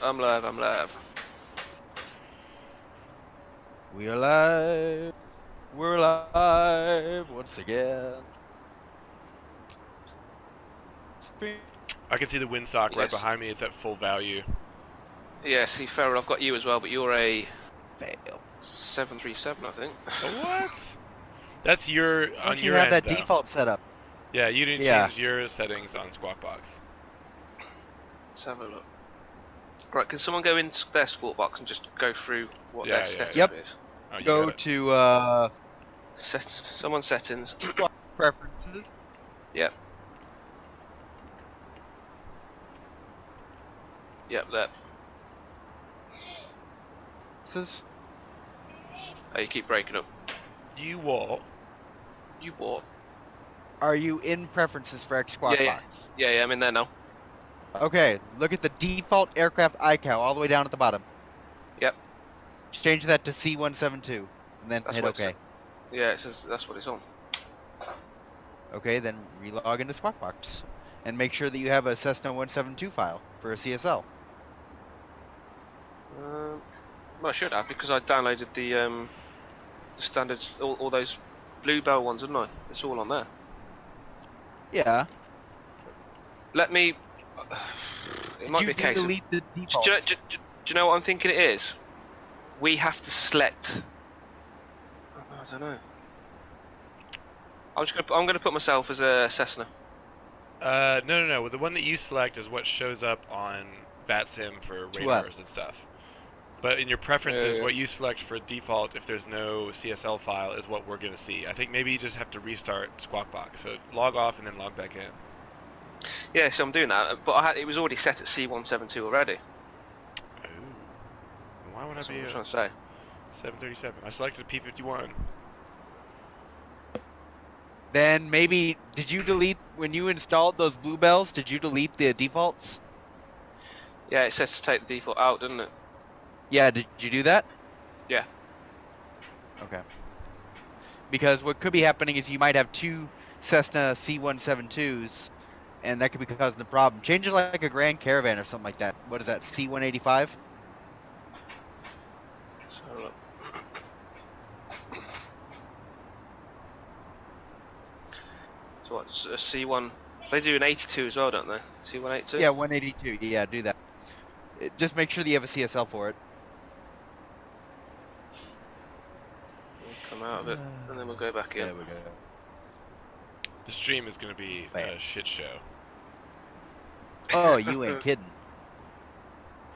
I'm live. We're alive. We're alive once again. I can see the windsock right Yes. behind me. It's at full value. Yeah, see, Farrell, I've got you as well, but you're a Fail. 737, I think. What? That's your on Once you your have end, that though. default setup. Yeah, you didn't Yeah. change your settings on Squawk Box. Let's have a look. Right, can someone go into their sport box and just go through what Yeah, their yeah, setup Yep. is? Oh, you Go got it. to Someone settings. squad preferences. Yep, there. Oh, you keep breaking up. You what? You bought. Are you in preferences for X Squad Yeah. Box? Yeah, I'm in there now. Okay, look at the default aircraft iCal all the way down at the bottom. Yep. Change that to C172 and then That's hit what OK. Yeah, it says that's what it's on. Okay, then relog into Squawk Box and make sure that you have a Cessna 172 file for a CSL. Well, I should have because I downloaded the standards, all those Bluebell ones, didn't I? It's all on there. Yeah. Let me. It might be a case of. delete the Do defaults? you know what I'm thinking it is? We have to select. I don't know. I'm gonna put myself as a Cessna. No. Well, the one that you select is what shows up on VATSIM for radars and stuff. But in your preferences, what you select for default, if there's no CSL file, is what we're gonna see. I think maybe you just have to restart Squawk Box. So log off and then log back in. Yeah, so I'm doing that, but it was already set at C172 already. Oh. Why would That's I what be I'm a trying to say. 737? I selected P-51. Then maybe, did you delete, when you installed those Bluebells, did you delete the defaults? Yeah, it says to take the default out, doesn't it? Yeah, did you do that? Yeah. Okay. Because what could be happening is you might have two Cessna C172s, and that could be causing the problem. Change it like a Grand Caravan or something like that. What is that, C185? So look. So what? A C1. They do an 82 as well, don't they? C182. Yeah, 182. Yeah, do that. Just make sure that you have a CSL for it. We'll come out of it, and then we'll go back in. There we go. The stream is gonna be a shit show. Oh, you ain't kidding.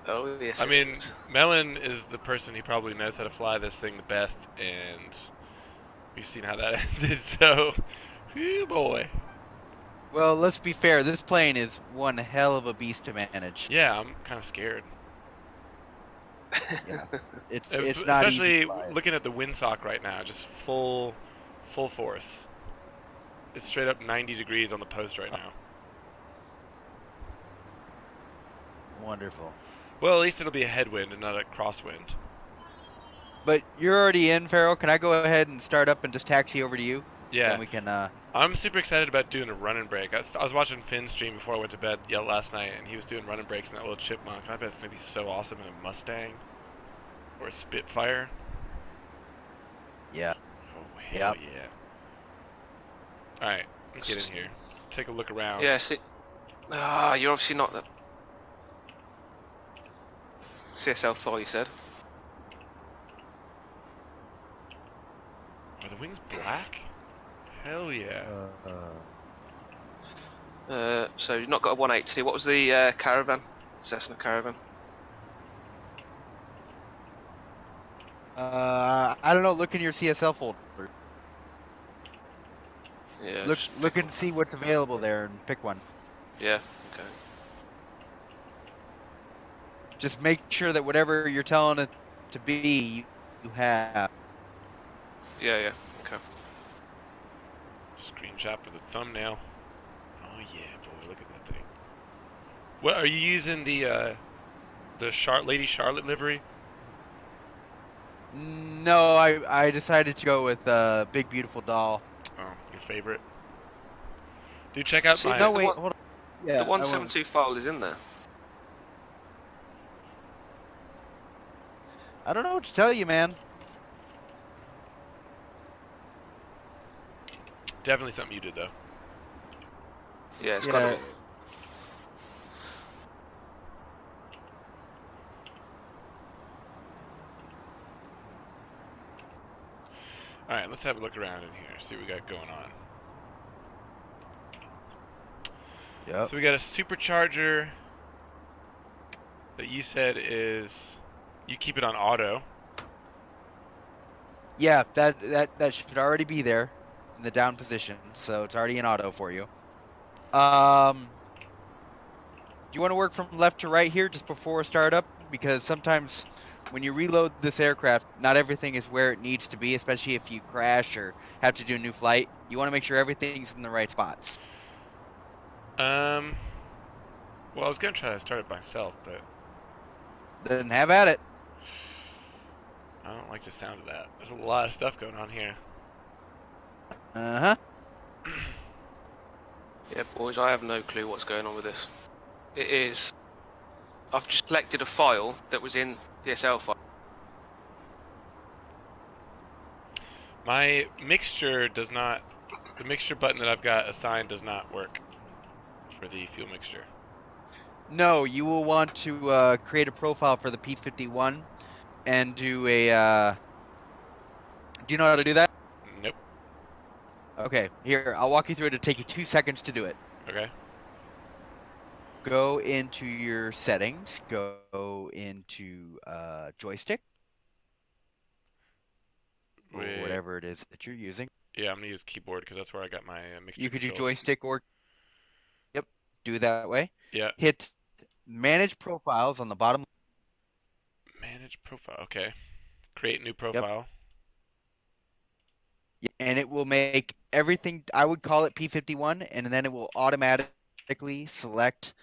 Oh yes. I mean, Melon is the person who probably knows how to fly this thing the best, and we've seen how that ended. So, whew, boy. Well, let's be fair. This plane is one hell of a beast to manage. Yeah, I'm kind of scared. Yeah, it's not especially easy to fly. looking at the windsock right now, just full force. It's straight up 90 degrees on the post right now. Wonderful. Well, at least it'll be a headwind and not a crosswind. But you're already in, Farrell. Can I go ahead and start up and just taxi over to you? Yeah. Then we can. I'm super excited about doing a run and break. I was watching Finn's stream before I went to bed last night, and he was doing run and breaks in that little chipmunk. And I bet it's gonna be so awesome in a Mustang or a Spitfire. Yeah. Oh hell yeah! All right, let's get in here. Take a look around. Yeah. See. You're obviously not the CSL file. You said. Are the wings black? Hell yeah. So you've not got a 182. What was the caravan? Cessna caravan. I don't know. Look in your CSL folder. Yeah. Look and see what's available there and pick one. Yeah. Okay. Just make sure that whatever you're telling it to be, you have. Yeah. Okay. Screenshot for the thumbnail. Oh yeah, boy, look at that thing. What are you using the Lady Charlotte livery? No, I decided to go with Big Beautiful Doll. Oh, your favorite. Dude, check out my. No, wait, hold on. Yeah, the 172 file is in there. I don't know what to tell you, man. Definitely something you did, though. Yeah, it's gotta be. Alright, let's have a look around in here, see what we got going on. Yep. So we got a supercharger that you said is... You keep it on auto. Yeah, that should already be there in the down position, so it's already in auto for you. Do you want to work from left to right here just before startup? Because sometimes when you reload this aircraft, not everything is where it needs to be, especially if you crash or have to do a new flight. You want to make sure everything's in the right spots. Well, I was gonna try to start it myself, but Then have at it. I don't like the sound of that. There's a lot of stuff going on here. Uh-huh. Yeah, boys, I have no clue what's going on with this. It is... I've just selected a file that was in DSL file. My mixture does not... The mixture button that I've got assigned does not work for the fuel mixture. No, you will want to create a profile for the P-51 and do a... Do you know how to do that? Nope. Okay, here, I'll walk you through it. It'll take you 2 seconds to do it. Okay. Go into your settings, go into joystick, or Wait. whatever it is that you're using. Yeah, I'm gonna use keyboard because that's where I got my mixture. You could do control. joystick or... Yep, do it that way. Yeah. Hit manage profiles on the bottom. Manage profile. Okay. Create new profile. And it will make everything, I would call it P-51, and then it will automatically select.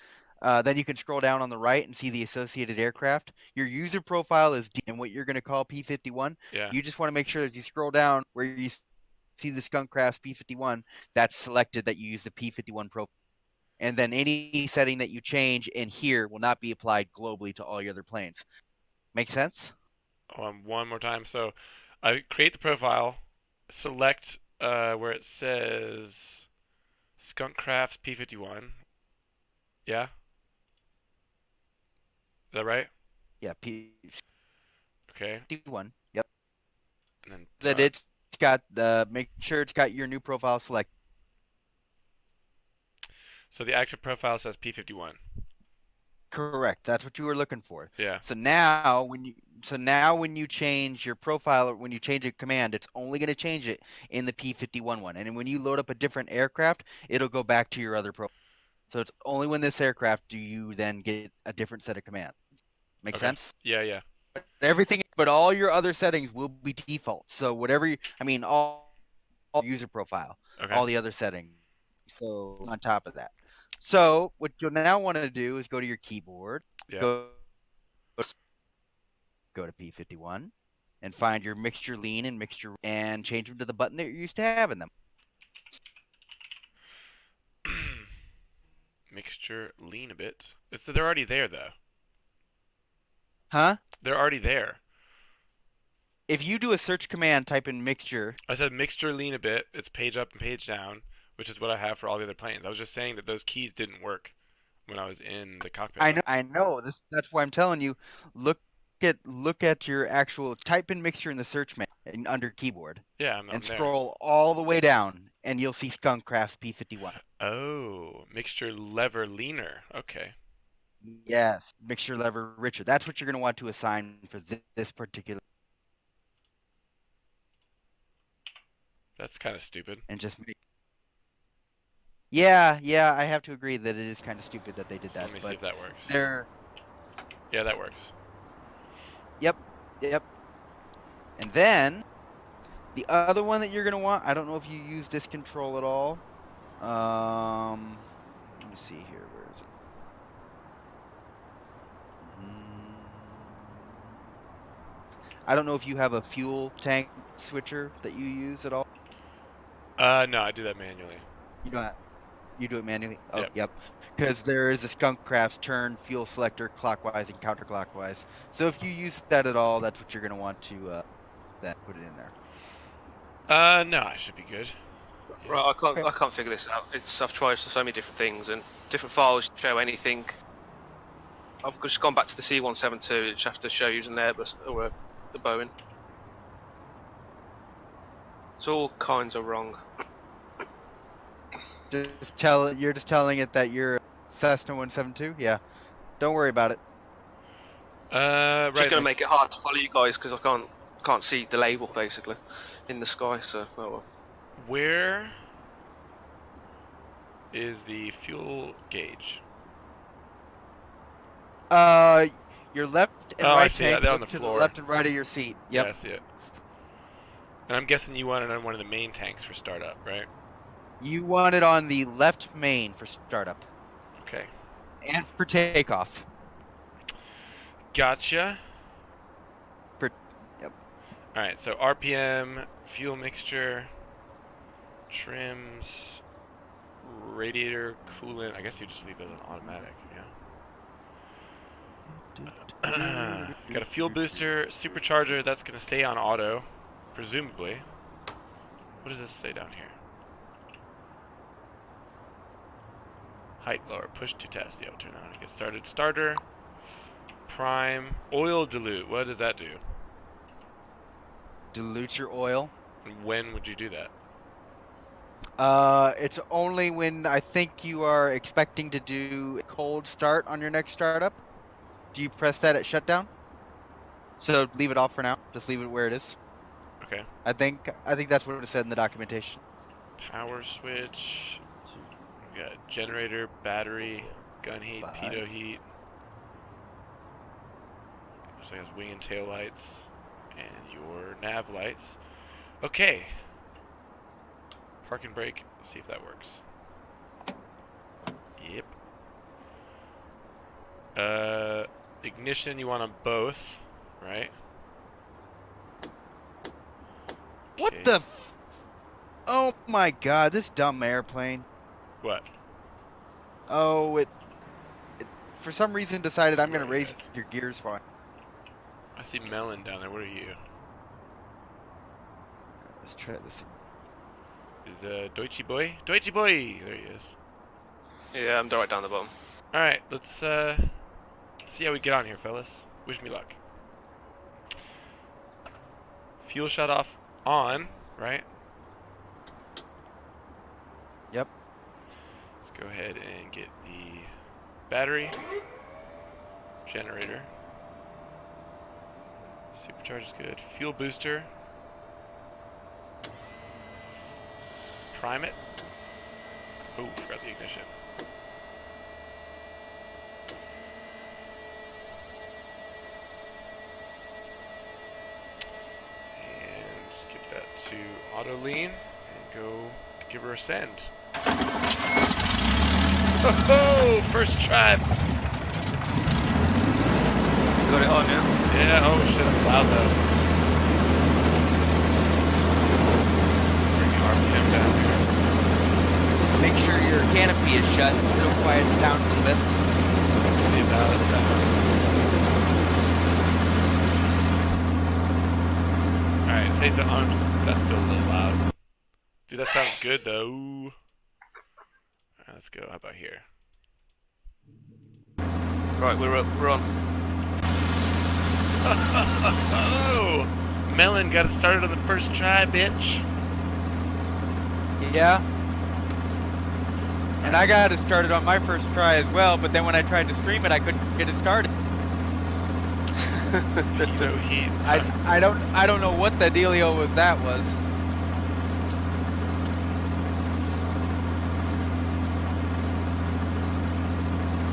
Then you can scroll down on the right and see the associated aircraft. Your user profile is D, and what you're going to call P-51. Yeah. You just want to make sure as you scroll down where you see the Skunk Crafts P-51, that's selected that you use the P-51 profile. And then any setting that you change in here will not be applied globally to all your other planes. Make sense? One more time. So I create the profile, select where it says Skunk Crafts P-51. Yeah? Is that right? Yeah, Okay. P-51. Yep. And then That it's got the, make sure it's got your new profile selected. So the actual profile says P-51. Correct. That's what you were looking for. Yeah. So now when you change your profile, or when you change a command, it's only going to change it in the P-51 one. And when you load up a different aircraft, it'll go back to your other profile. So it's only when this aircraft do you then get a different set of commands. Make sense? Yeah, yeah. Everything, but all your other settings will be default. So whatever all user profile, Okay. all the other settings. So on top of that. So what you'll now want to do is go to your keyboard, Yeah. go to P-51, and find your mixture lean and mixture, and change them to the button that you're used to having them. Mixture lean a bit. They're already there though. Huh? They're already there. If you do a search command, type in mixture. I said mixture lean a bit. It's page up and page down, which is what I have for all the other planes. I was just saying that those keys didn't work when I was in the cockpit. I know. That's why I'm telling you. Look at your actual, type in mixture in the search menu under keyboard. Yeah, I'm and there. Scroll all the way down, and you'll see Skunk Crafts P-51. Oh, mixture lever leaner. Okay. Yes, mixture lever richer. That's what you're going to want to assign for this particular. That's kind of stupid. And just make. Yeah, I have to agree that it is kind of stupid that they did that. Let me see if that works. Yeah, that works. Yep. And then the other one that you're going to want, I don't know if you use this control at all. Let me see here. Where is it? I don't know if you have a fuel tank switcher that you use at all. No, I do that manually. You don't. You do it manually? Oh, Yep. yep. Because there is a Skunkcraft's turn fuel selector clockwise and counterclockwise. So if you use that at all, that's what you're going to want to then put it in there. No, I should be good. Right, I can't figure this out. I've tried so many different things and different files show anything. I've just gone back to the C172. Just have to show you an Airbus or a Boeing. It's all kinds of wrong. You're just telling it that you're Cessna 172? Yeah. Don't worry about it. Right. Just going to make it hard to follow you guys because I can't see the label basically in the sky. So oh well. Where is the fuel gauge? Your left and I right see it. tank They're on look the to floor. the left and right of your seat. Yep. Yeah, I see it. And I'm guessing you want it on one of the main tanks for startup, right? You want it on the left main for startup. Okay. And for takeoff. Gotcha. Yep. Alright, so RPM, fuel mixture, trims, radiator, coolant. I guess you just leave those on automatic, yeah. Got a fuel booster, supercharger, that's going to stay on auto, presumably. What does this say down here? Height lower, push to test. Yeah, we'll turn on and get started. Starter, prime, oil dilute. What does that do? Dilute your oil. And when would you do that? It's only when I think you are expecting to do a cold start on your next startup. Do you press that at shutdown? So leave it off for now. Just leave it where it is. Okay. I think that's what it said in the documentation. Power switch. We got generator, battery, gun heat, 5. pitot heat. Looks like it has wing and tail lights. And your nav lights. Okay. Park and brake. Let's see if that works. Yep. Ignition you want on both, right? What Okay. the Oh my god, this dumb airplane. What? Oh, it for some reason decided I'm going to Sorry, raise guys. your gears for it. I see Melon down there. What are you? Let's try this. Is Deutsche Boy? Deutsche Boy! There he is. Yeah, I'm right down the bottom. Alright, let's see how we get on here, fellas. Wish me luck. Fuel shut off on, right? Yep. Let's go ahead and get the battery, generator. Supercharge is good. Fuel booster. Prime it. Oh, forgot the ignition. And get that to auto lean and go give her a send. Oh, first try. Got it on, yeah? Yeah, oh shit, I'm loud though. Bring the RPM down here. Make sure your canopy is shut. It'll quiet it down a little bit. See about it. Alright, it says the arms. That's still a little loud. Dude, that sounds good though. Alright, let's go. How about here? Right, we're on. Oh! Melon got it started on the first try, bitch. Yeah. And I got it started on my first try as well, but then when I tried to stream it, I couldn't get it started. Pitot heat. I don't know what the dealio was.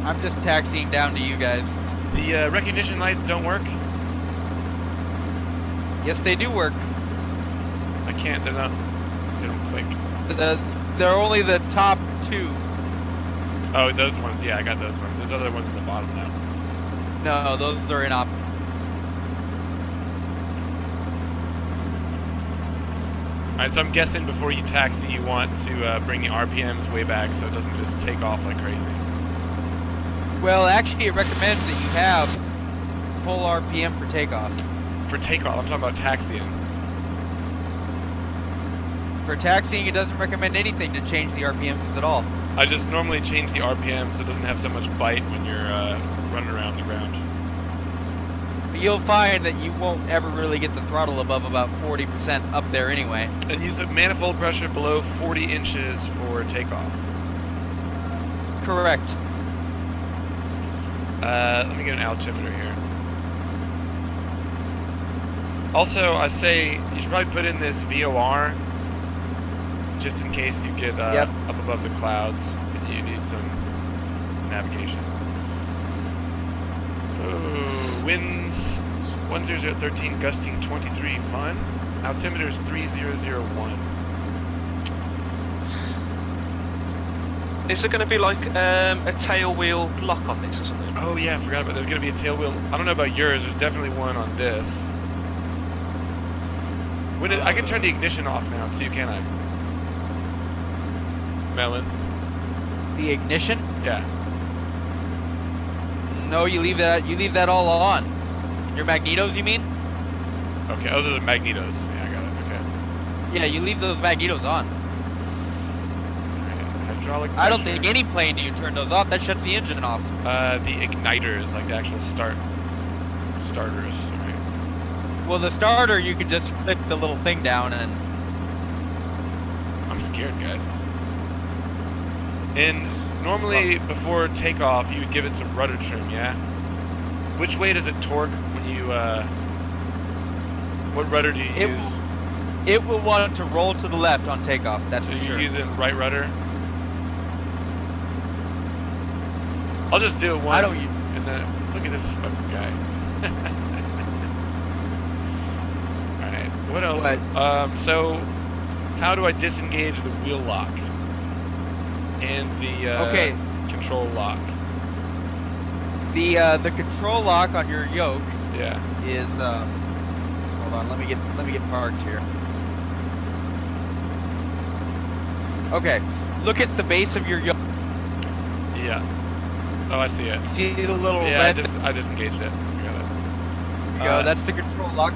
I'm just taxiing down to you guys. The recognition lights don't work. Yes, they do work. I can't. They're not. They don't click. They're only the top 2. Oh, those ones. Yeah, I got those ones. There's other ones at the bottom now. No, those are in op. Alright, so I'm guessing before you taxi, you want to bring the RPMs way back so it doesn't just take off like crazy. Well, actually, it recommends that you have full RPM for takeoff. For takeoff, I'm talking about taxiing. For taxiing, it doesn't recommend anything to change the RPMs at all. I just normally change the RPM so it doesn't have so much bite when you're running around the ground. But you'll find that you won't ever really get the throttle above about 40% up there anyway. And use a manifold pressure below 40 inches for takeoff. Correct. Let me get an altimeter here. Also, I say you should probably put in this VOR just in case you get up above the clouds and you need some navigation. Oh, winds 10013, gusting 23, fun. Altimeter is 3001. Is there going to be like a tail wheel lock on this or something? Oh yeah, I forgot about. There's going to be a tail wheel. I don't know about yours. There's definitely one on this. I can turn the ignition off now too, can I? Melon. The ignition? Yeah. No, you leave that all on. Your magnetos, you mean? Okay, other than magnetos. Yeah, I got it. Okay. Yeah, you leave those magnetos on. Hydraulic pressure. I don't think any plane do you turn those off. That shuts the engine off. The igniters, like the actual starters. Okay. Well, the starter, you could just click the little thing down and... I'm scared, guys. And normally, before takeoff, you would give it some rudder trim, yeah? Which way does it torque when you, what rudder do you use? It will want to roll to the left on takeoff, that's for sure. You're using right rudder? I'll just do it once. I don't and then, look at this fucking guy. Alright, what else? What? So, how do I disengage the wheel lock? And the control lock. The control lock on your yoke is hold on, let me get parked here. Okay, look at the base of your yoke. Yeah. Oh, I see it. You see the little red? red? I disengaged it. Got it. There you go, that's the control lock.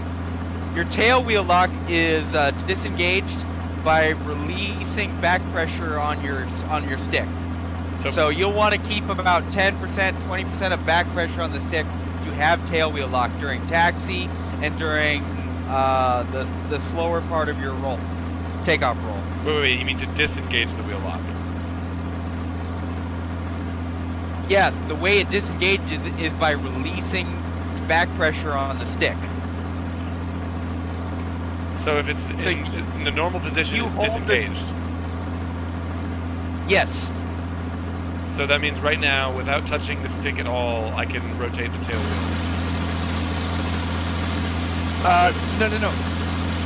Your tail wheel lock is disengaged by releasing back pressure on your stick. So you'll want to keep about 10%, 20% of back pressure on the stick to have tail wheel lock during taxi and during the slower part of your roll, takeoff roll. Wait, you mean to disengage the wheel lock? Yeah, the way it disengages is by releasing back pressure on the stick. So if it's in the normal position, it's disengaged. Yes. So that means right now, without touching the stick at all, I can rotate the tail wheel.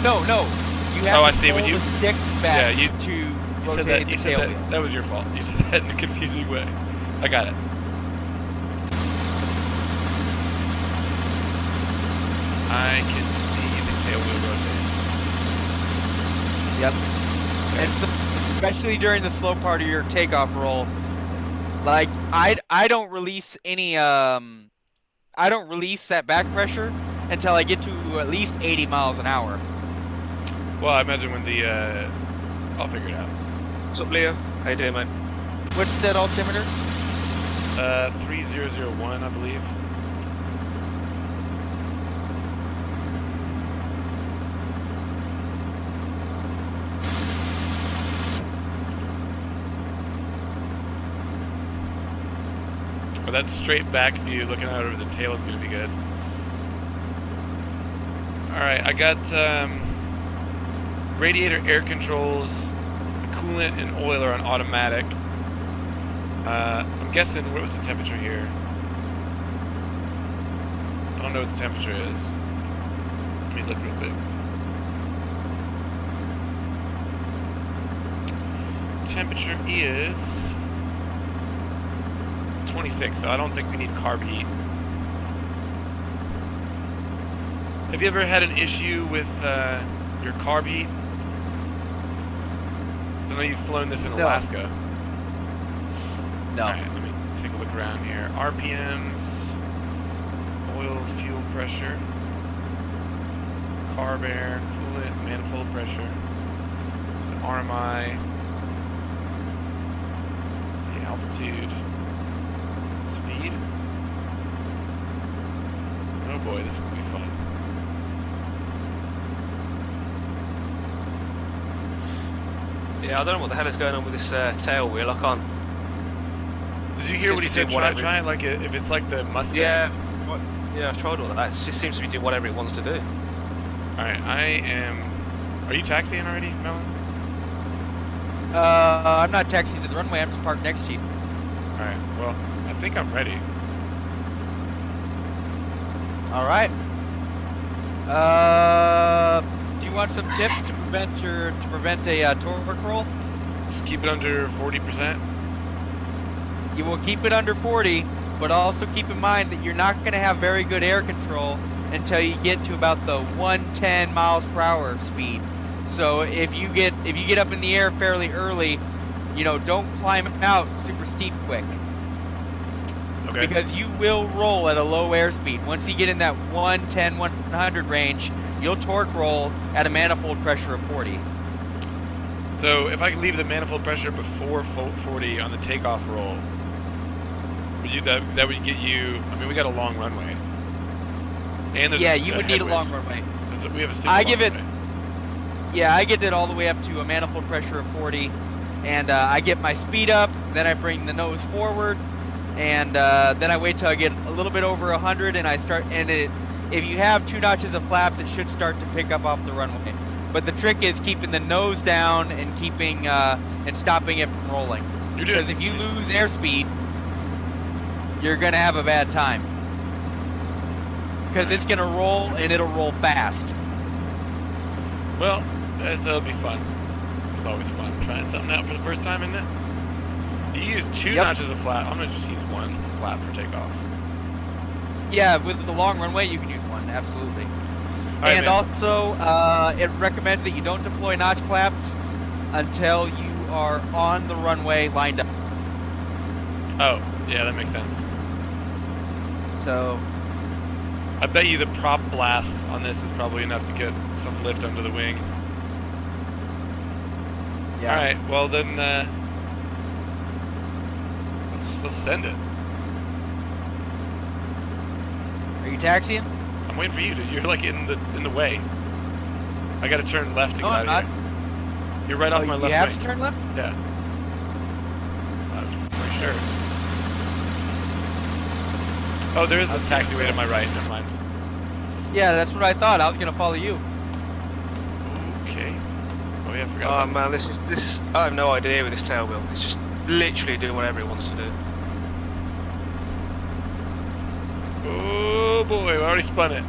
No. You have to hold the stick back to rotate the tail wheel. That was your fault. You said that in a confusing way. I got it. I can see the tail wheel rotate. Yep. Okay. And so, especially during the slow part of your takeoff roll, like I don't release any I don't release that back pressure until I get to at least 80 miles an hour. Well, I imagine when the I'll figure it out. What's up, Leo? How you doing, mate? What's that altimeter? 3001, I believe. But that straight back view, looking out over the tail, is going to be good. Alright, I got radiator air controls, coolant and oil are on automatic. I'm guessing, what was the temperature here? I don't know what the temperature is. Let me look real quick. Temperature is 26, so I don't think we need carb heat. Have you ever had an issue with your carb heat? I know you've flown this in No. Alaska. No. Alright, let me take a look around here. RPMs, oil, fuel pressure, carb air, coolant, manifold pressure. So RMI. Let's see, altitude, speed. Oh boy, this is gonna be fun. Yeah, I don't know what the hell is going on with this tail wheel. I can't. Did you hear what he said? Seems to be doing Try like if it's like the Mustang. Yeah, yeah, I tried all that. It just seems to be doing whatever it wants to do. Alright, I am. Are you taxiing already, Melon? I'm not taxiing to the runway. I'm just parked next to you. Alright, well, I think I'm ready. All right. Do you want some tips to prevent a torque roll? Just keep it under 40%. You will keep it under 40, but also keep in mind that you're not going to have very good air control until you get to about the 110 miles per hour speed. So if you get up in the air fairly early, you know, don't climb out super steep quick. Okay. Because you will roll at a low airspeed. Once you get in that 110, 100 range, you'll torque roll at a manifold pressure of 40. So if I could leave the manifold pressure before 40 on the takeoff roll, that would get you. I mean, we got a long runway. And there's You would need a long runway. We have a super I long give it. runway. Yeah, I get it all the way up to a manifold pressure of 40, and I get my speed up. Then I bring the nose forward, and then I wait till I get a little bit over 100, and I start. And if you have 2 notches of flaps, it should start to pick up off the runway. But the trick is keeping the nose down and keeping and stopping it from rolling. Because if you lose airspeed, you're gonna have a bad time. Because it's gonna roll and it'll roll fast. Well, that'll be fun. It's always fun trying something out for the first time, isn't it? You use 2 notches of flap. I'm gonna just use 1 flap for takeoff. Yeah, with the long runway, you can use 1, absolutely. Right, and man. also, it recommends that you don't deploy notch flaps until you are on the runway lined up. Oh, yeah, that makes sense. So, I bet you the prop blast on this is probably enough to get some lift under the wings. yeah. All right, well then, let's send it. Are you taxiing? I'm waiting for you. You're like in the way. I got to turn left to get out of here. You're right off my left You have wing. to turn left? Yeah. For sure. Oh, there is a taxiway to my right. Never mind. Yeah, that's what I thought. I was gonna follow you. Okay. Oh yeah, I forgot. Oh about man, this is. I have no idea with this tail wheel. It's just literally doing whatever it wants to do. Oh boy, we already spun it.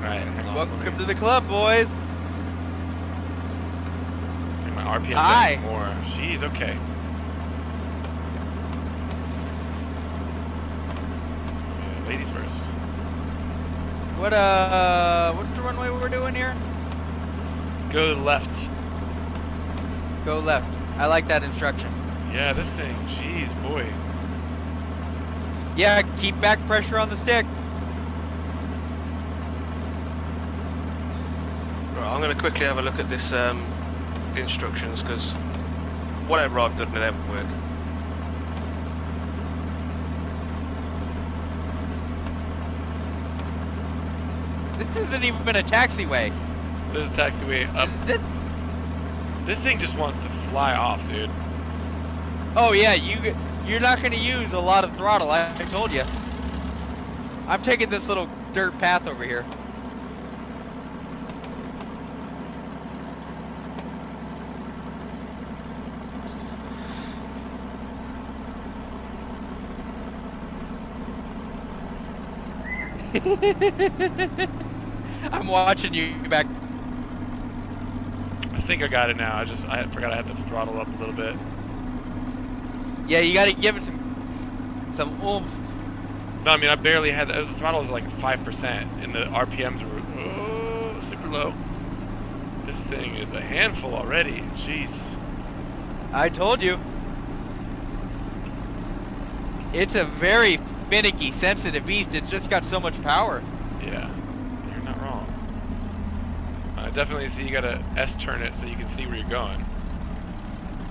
Alright, hang on. Welcome to the club, boys. Get my RPM Hi. down more. Jeez, okay. Yeah, ladies first. What's the runway we're doing here? Go left. Go left. I like that instruction. Yeah, this thing. Jeez, boy. Yeah, keep back pressure on the stick. Right, I'm going to quickly have a look at this the instructions because whatever I've done, it never work. This isn't even a taxiway. There's a taxiway up. This thing just wants to fly off, dude. Oh yeah, you're not gonna use a lot of throttle. I told you. I'm taking this little dirt path over here. I'm watching you back. I think I got it now. I forgot I had to throttle up a little bit. Yeah, you gotta give it some oomph. No, I mean I barely had the throttle was like 5%, and the RPMs were super low. This thing is a handful already. Jeez. I told you. It's a very finicky, sensitive beast. It's just got so much power. Yeah, you're not wrong. I definitely see you gotta S-turn it so you can see where you're going.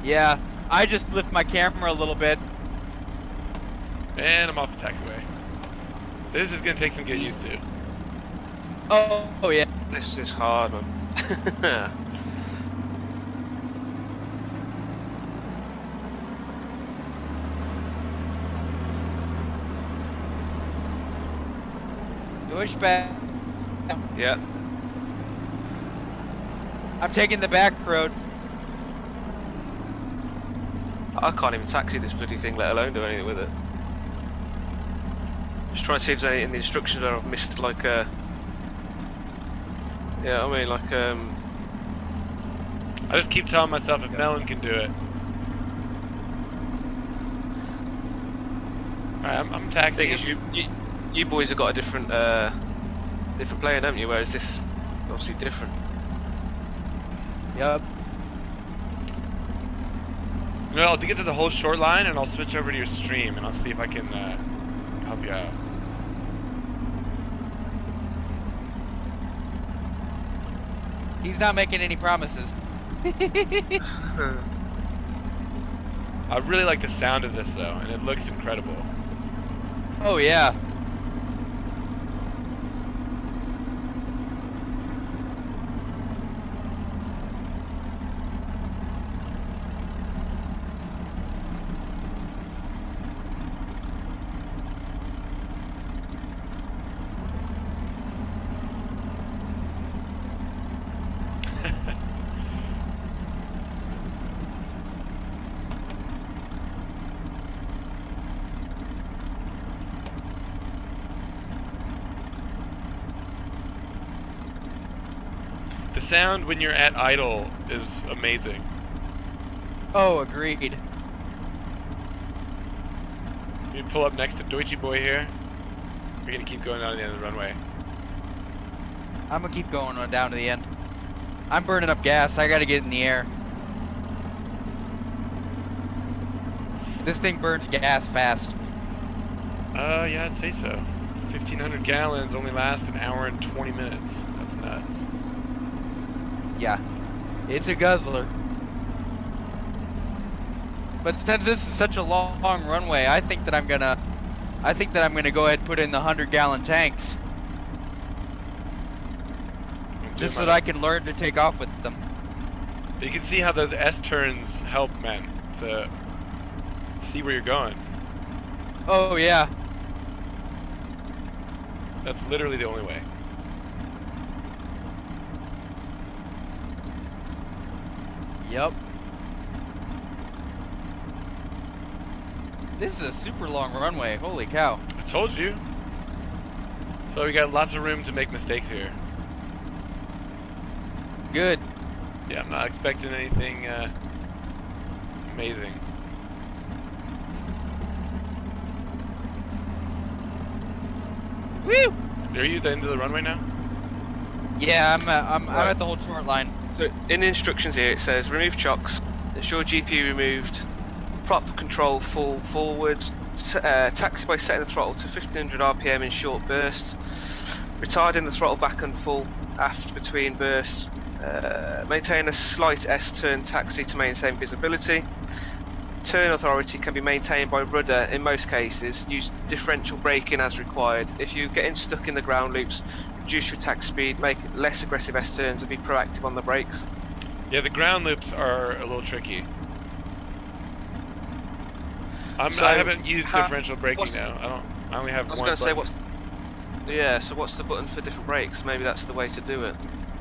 Yeah, I just lift my camera a little bit. And I'm off the taxiway. This is gonna take some getting used to. Oh yeah. This is hard, man. Pushback. Yeah. I'm taking the back road. I can't even taxi this bloody thing, let alone do anything with it. Just trying to see if there's any in the instructions where I've missed, like, yeah, I mean, like, I just keep telling myself if Melon can do it. Alright, I'm taxiing. thing is, you boys have got a different, different plane, haven't you? Whereas this is obviously different. Yep. No, I'll get to the whole short line and I'll switch over to your stream and I'll see if I can help you out. He's not making any promises. I really like the sound of this though, and it looks incredible. Oh yeah. The sound when you're at idle is amazing. Oh, agreed. You pull up next to Deutsche Boy here. We're gonna keep going down to the end of the runway. I'm gonna keep going on down to the end. I'm burning up gas. I gotta get in the air. This thing burns gas fast. Yeah, I'd say so. 1,500 gallons only lasts an hour and 20 minutes. That's nuts. Yeah, it's a guzzler. But since this is such a long runway, I think that I'm gonna go ahead and put in the 100-gallon tanks, just so that I can learn to take off with them. You can see how those S-turns help, man, to see where you're going. Oh yeah. That's literally the only way. Yep. This is a super long runway. Holy cow. I told you. So we got lots of room to make mistakes here. Good. Yeah, I'm not expecting anything amazing. Woo! Are you at the end of the runway now? Yeah, I'm at the whole short line. So in the instructions here it says remove chocks, ensure GPU removed, prop control full forwards, taxi by setting the throttle to 1500 RPM in short bursts, retarding the throttle back and full aft between bursts, maintain a slight S-turn taxi to maintain visibility. Turn authority can be maintained by rudder in most cases. Use differential braking as required. If you're getting stuck in the ground loops, reduce your taxi speed, make less aggressive S-turns and be proactive on the brakes. Yeah, the ground loops are a little tricky. I haven't used differential braking now. I only have one button. I was going to say, so what's the button for different brakes? Maybe that's the way to do it.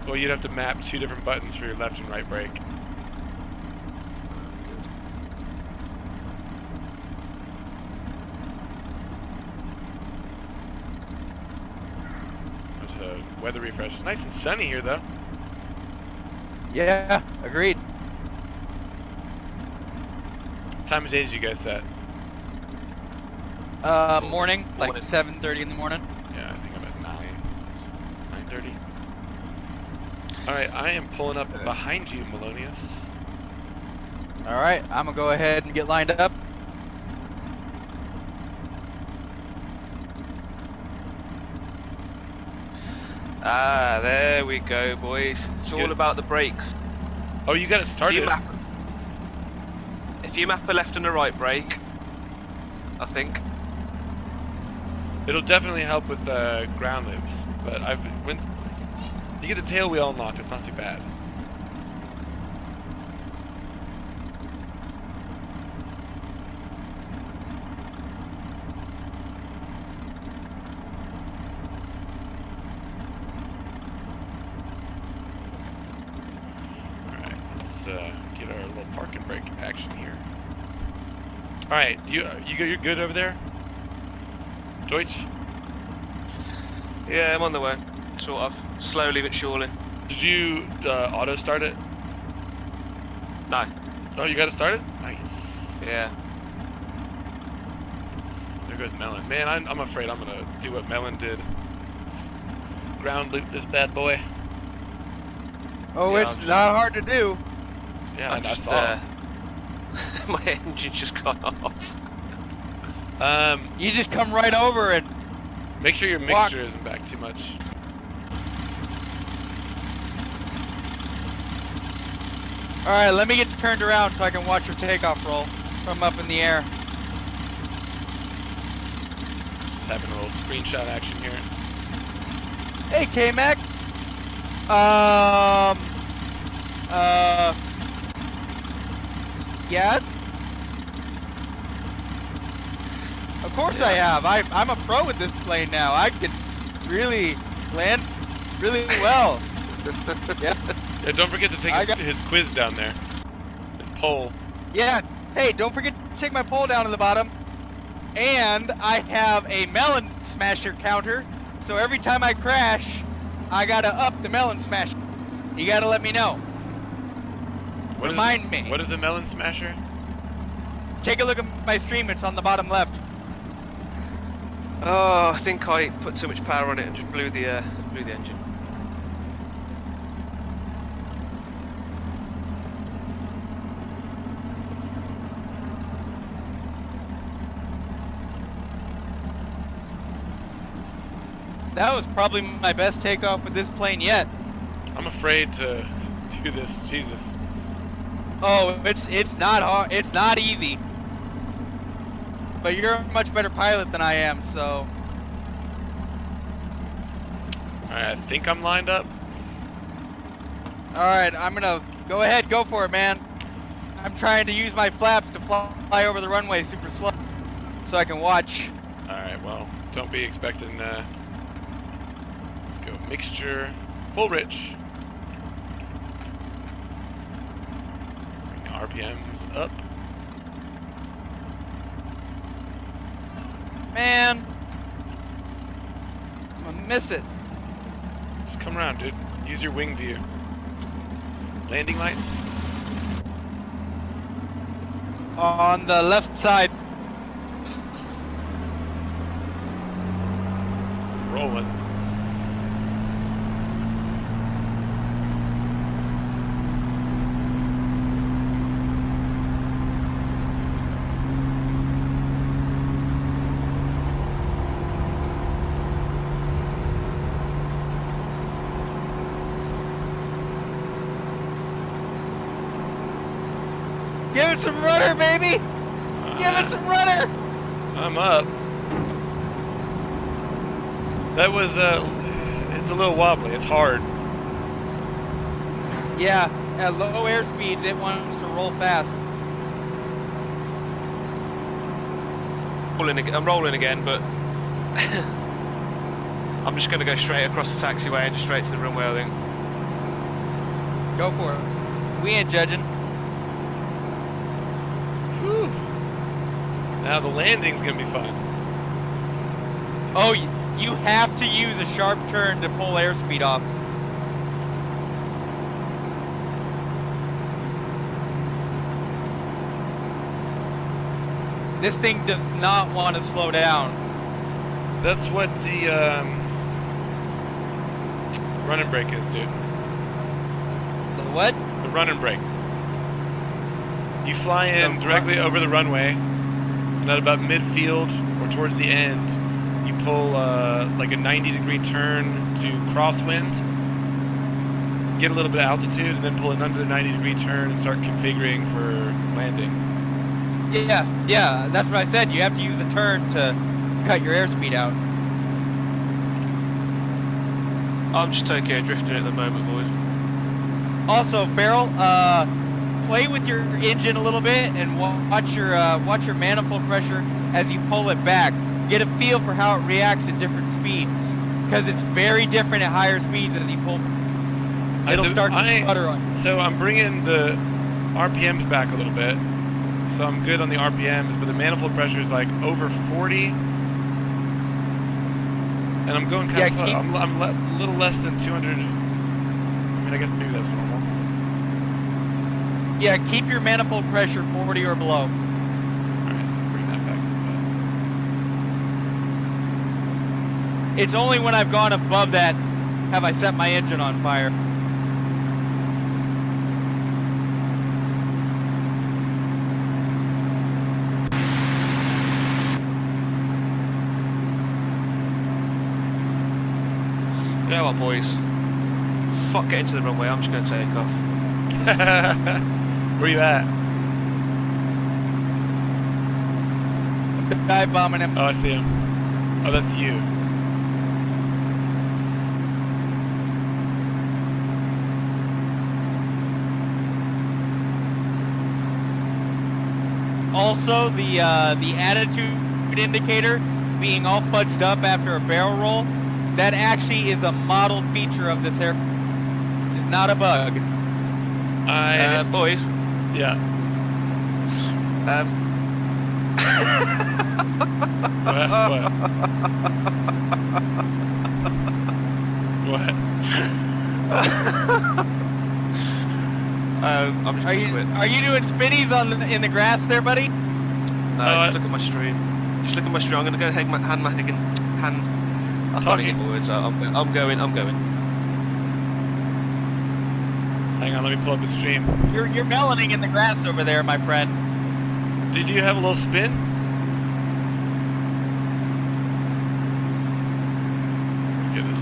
Well, you'd have to map 2 different buttons for your left and right brake. There's a weather refresh. It's nice and sunny here, though. Yeah, agreed. What time of day did you guys set? Morning, like 7:30 in the morning. Yeah, I think I'm at 9:30. Alright, I am pulling up behind you, Melonius. Alright, I'm gonna go ahead and get lined up. Ah, there we go, boys. It's all about the brakes. Oh, you got it started. If you map a left and a right brake, I think. It'll definitely help with ground loops, but when you get the tail wheel unlocked, it's not too bad. Alright, let's get our little park and brake action here. Alright, you're good over there? Deutsch? Yeah, I'm on the way. Sort of. Slowly but surely. Did you auto start it? No. Oh, you got it started? Nice. Yeah. There goes Melon. Man, I'm afraid I'm gonna do what Melon did. Ground loop this bad boy. Oh, Yeah, it's not hard to do. Yeah, I just, saw. my engine just got off. You just come right over and Make sure your mixture isn't back too much. Alright, let me get turned around so I can watch your takeoff roll from up in the air. Just having a little screenshot action here. Hey, K-Mac. Yes? Of course I have. I'm a pro with this plane now. I can really land really well. Yeah. Yeah, don't forget to take his quiz down there. His poll. Yeah. Hey, don't forget to take my pole down to the bottom. And I have a melon smasher counter. So every time I crash, I gotta up the melon smasher. You gotta let me know. Remind me. What is a melon smasher? Take a look at my stream. It's on the bottom left. Oh, I think I put too much power on it and just blew the engine. That was probably my best takeoff with this plane yet. I'm afraid to do this. Jesus. Oh, it's not hard. It's not easy. But you're a much better pilot than I am, so. Alright, I think I'm lined up. Alright, I'm gonna go ahead, go for it, man. I'm trying to use my flaps to fly over the runway super slow so I can watch. Alright, well, don't be expecting, let's go mixture, full rich. Bring the RPMs up. Man, I'm gonna miss it. Just come around, dude. Use your wing view. Landing lights. On the left side. Rolling. Give it some rudder, baby! Give it some rudder! I'm up. That was, it's a little wobbly. It's hard. Yeah, at low air speeds, it wants to roll fast. I'm rolling again, but I'm just going to go straight across the taxiway and just straight to the runway, I think. Go for it. We ain't judging. Whew. Now the landing's gonna be fun. Oh, you have to use a sharp turn to pull airspeed off. This thing does not want to slow down. That's what the run and brake is, dude. What? The run and brake. You fly in directly over the runway, and at about midfield or towards the end, you pull like a 90-degree turn to crosswind, get a little bit of altitude, and then pull another 90-degree turn and start configuring for landing. Yeah, that's what I said. You have to use the turn to cut your airspeed out. I'm just Tokyo drifting at the moment, boys. Also, Farrell, play with your engine a little bit and watch your manifold pressure as you pull it back. Get a feel for how it reacts at different speeds, because it's very different at higher speeds as you pull. It'll start to sputter on you. So I'm bringing the RPMs back a little bit, so I'm good on the RPMs, but the manifold pressure is like over 40, and I'm going kind of slow. I'm a little less than 200. I mean, I guess maybe that's normal. Yeah, keep your manifold pressure 40 or below. Alright, so bring that back. It's only when I've gone above that have I set my engine on fire. You know what, boys? Fuck getting to the runway, I'm just going to take off. Where you at? The guy bombing him. Oh, I see him. Oh, that's you. Also, the attitude indicator being all fudged up after a barrel roll, that actually is a model feature of this aircraft. It's not a bug. Boys. Yeah. What? I'm just Are you doing spinnies in the grass there, buddy? No, just look at my stream. Just look at my stream. I'm gonna go hand matic and hand. I can't get more words. I'm going. Hang on, let me pull up the stream. You're meloning in the grass over there, my friend. Did you have a little spin?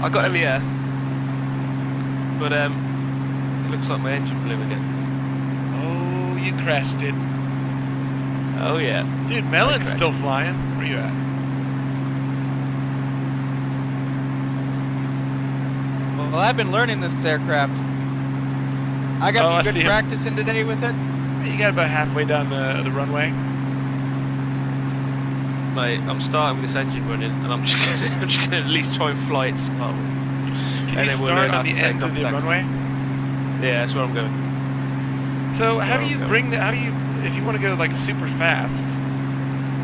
I got in the air, but it looks like my engine blew again. Oh, you crashed it. Oh yeah. Dude, Melon's still flying. Where you at? Well, I've been learning this aircraft. I got some good practice in today with it. You got about halfway down the runway. Mate, I'm starting with this engine running, and I'm just gonna at least try and fly it smartly. Can you start on the end of the runway? Yeah, that's where I'm going. So how do you if you want to go like super fast,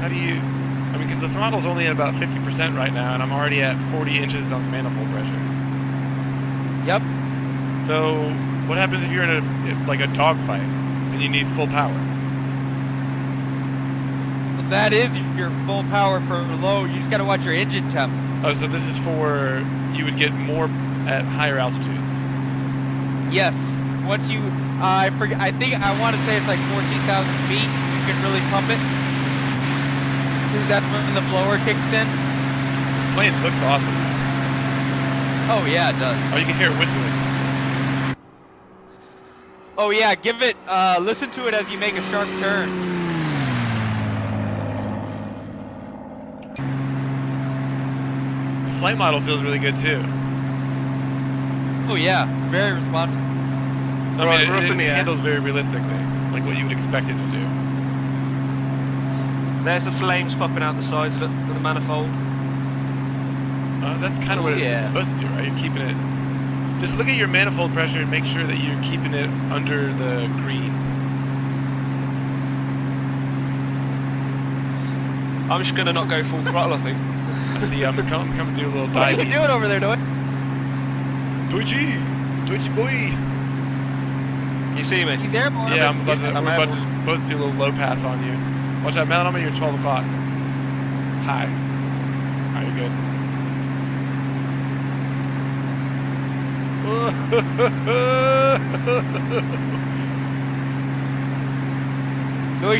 how do you, I mean, because the throttle's only at about 50% right now, and I'm already at 40 inches on the manifold pressure. Yep. So what happens if you're in a dogfight and you need full power? Well, that is your full power for low. You just got to watch your engine temps. Oh, so this is for, you would get more at higher altitudes. Yes. Once you, I think I want to say it's like 14,000 feet. You can really pump it. Because that's when the blower kicks in. This plane looks awesome. Oh yeah, it does. Oh, you can hear it whistling. Oh yeah, give it, listen to it as you make a sharp turn. The flight model feels really good too. Oh yeah, very responsive. I mean, it handles very realistically, like what you would expect it to do. There's the flames popping out the sides of the manifold. That's kind of what it's supposed to do, right? You're keeping it. Just look at your manifold pressure and make sure that you're keeping it under the green. I'm just gonna not go full throttle, I think. I see. I'm coming to do a little dive. What are you doing over there, Doy? Doichi boy. You see me? You there, boy? Yeah, I'm about to do a little low pass on you. Watch out, Mount. I'm at your 12 o'clock. Hi. Alright, you're good.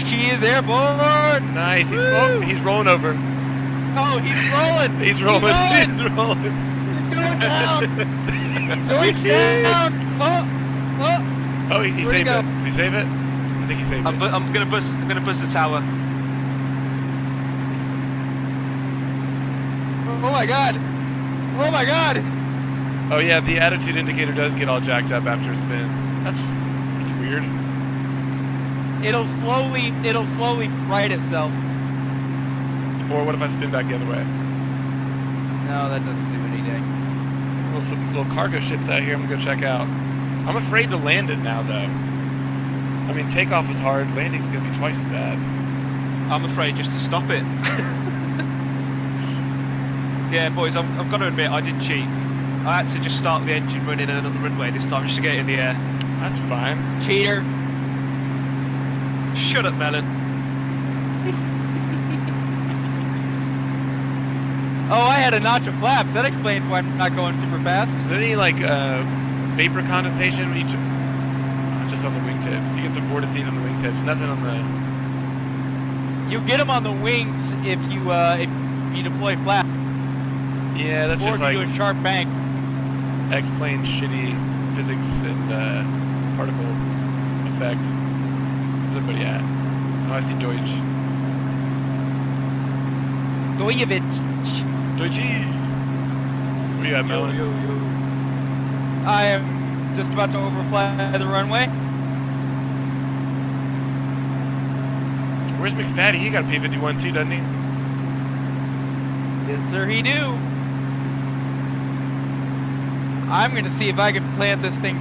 She is airborne! Nice. He's rolling over. Oh, he's rolling! He's rolling. He's He's rolling. He's going down! Going down! Oh, he Where'd he saved go? it. Did he save it? I think he saved it. I'm gonna buzz the tower. Oh my god! Oh my god! Oh yeah, the attitude indicator does get all jacked up after a spin. That's weird. It'll slowly right itself. Or what if I spin back the other way? No, that doesn't do anything. Some little cargo ships out here I'm gonna go check out. I'm afraid to land it now though. I mean, takeoff is hard, landing's gonna be twice as bad. I'm afraid just to stop it. Yeah, boys, I've got to admit, I did cheat. I had to just start the engine running on the runway this time just to get in the air. That's fine. Cheater. Shut up, Melon. Oh, I had a notch of flaps. That explains why I'm not going super fast. Is there any like vapor condensation when you just on the wingtips? You get some vortices on the wingtips. Nothing on the. You get them on the wings if you deploy flaps. Yeah, that's or just like do a sharp bank. X-plane shitty physics and particle effect. Where's everybody at? Oh, I see Deutsch. Deutschie! Where you at, Melon? I am just about to overfly the runway. Where's McFaddy? He got a P-51 too, doesn't he? Yes, sir, he do. I'm going to see if I can plant this thing.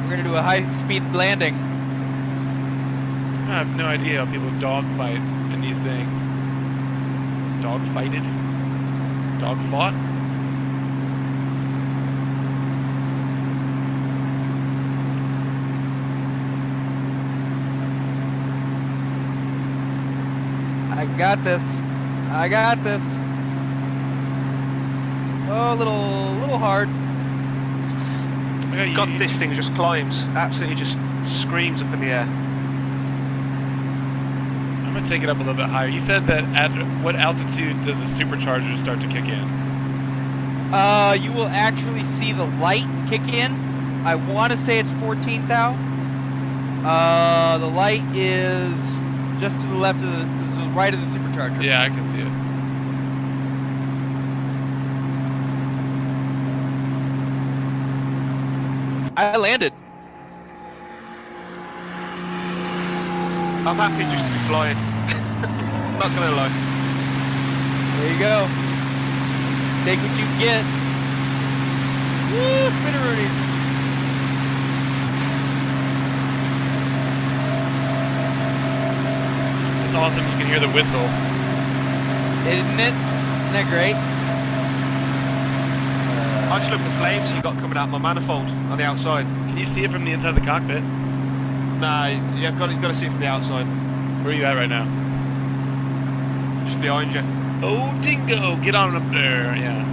We're going to do a high-speed landing. I have no idea how people dogfight in these things. Dogfighted? Dogfought? I got this. I got this. Oh, a little hard. God, this thing just climbs. Absolutely just screams up in the air. I'm going to take it up a little bit higher. You said that at what altitude does the supercharger start to kick in? You will actually see the light kick in. I want to say it's 14 thou. The light is just to the left of the right of the supercharger. Yeah, I can see it. I landed. I'm happy just to be flying. Not gonna lie. There you go. Take what you get. Woo, spinneroonies. It's awesome. You can hear the whistle. Isn't it? Isn't that great? I just look at the flames you got coming out my manifold on the outside. Can you see it from the inside of the cockpit? Nah, you've got to see it from the outside. Where are you at right now? Just behind you. Oh, dingo! Get on up there. Yeah.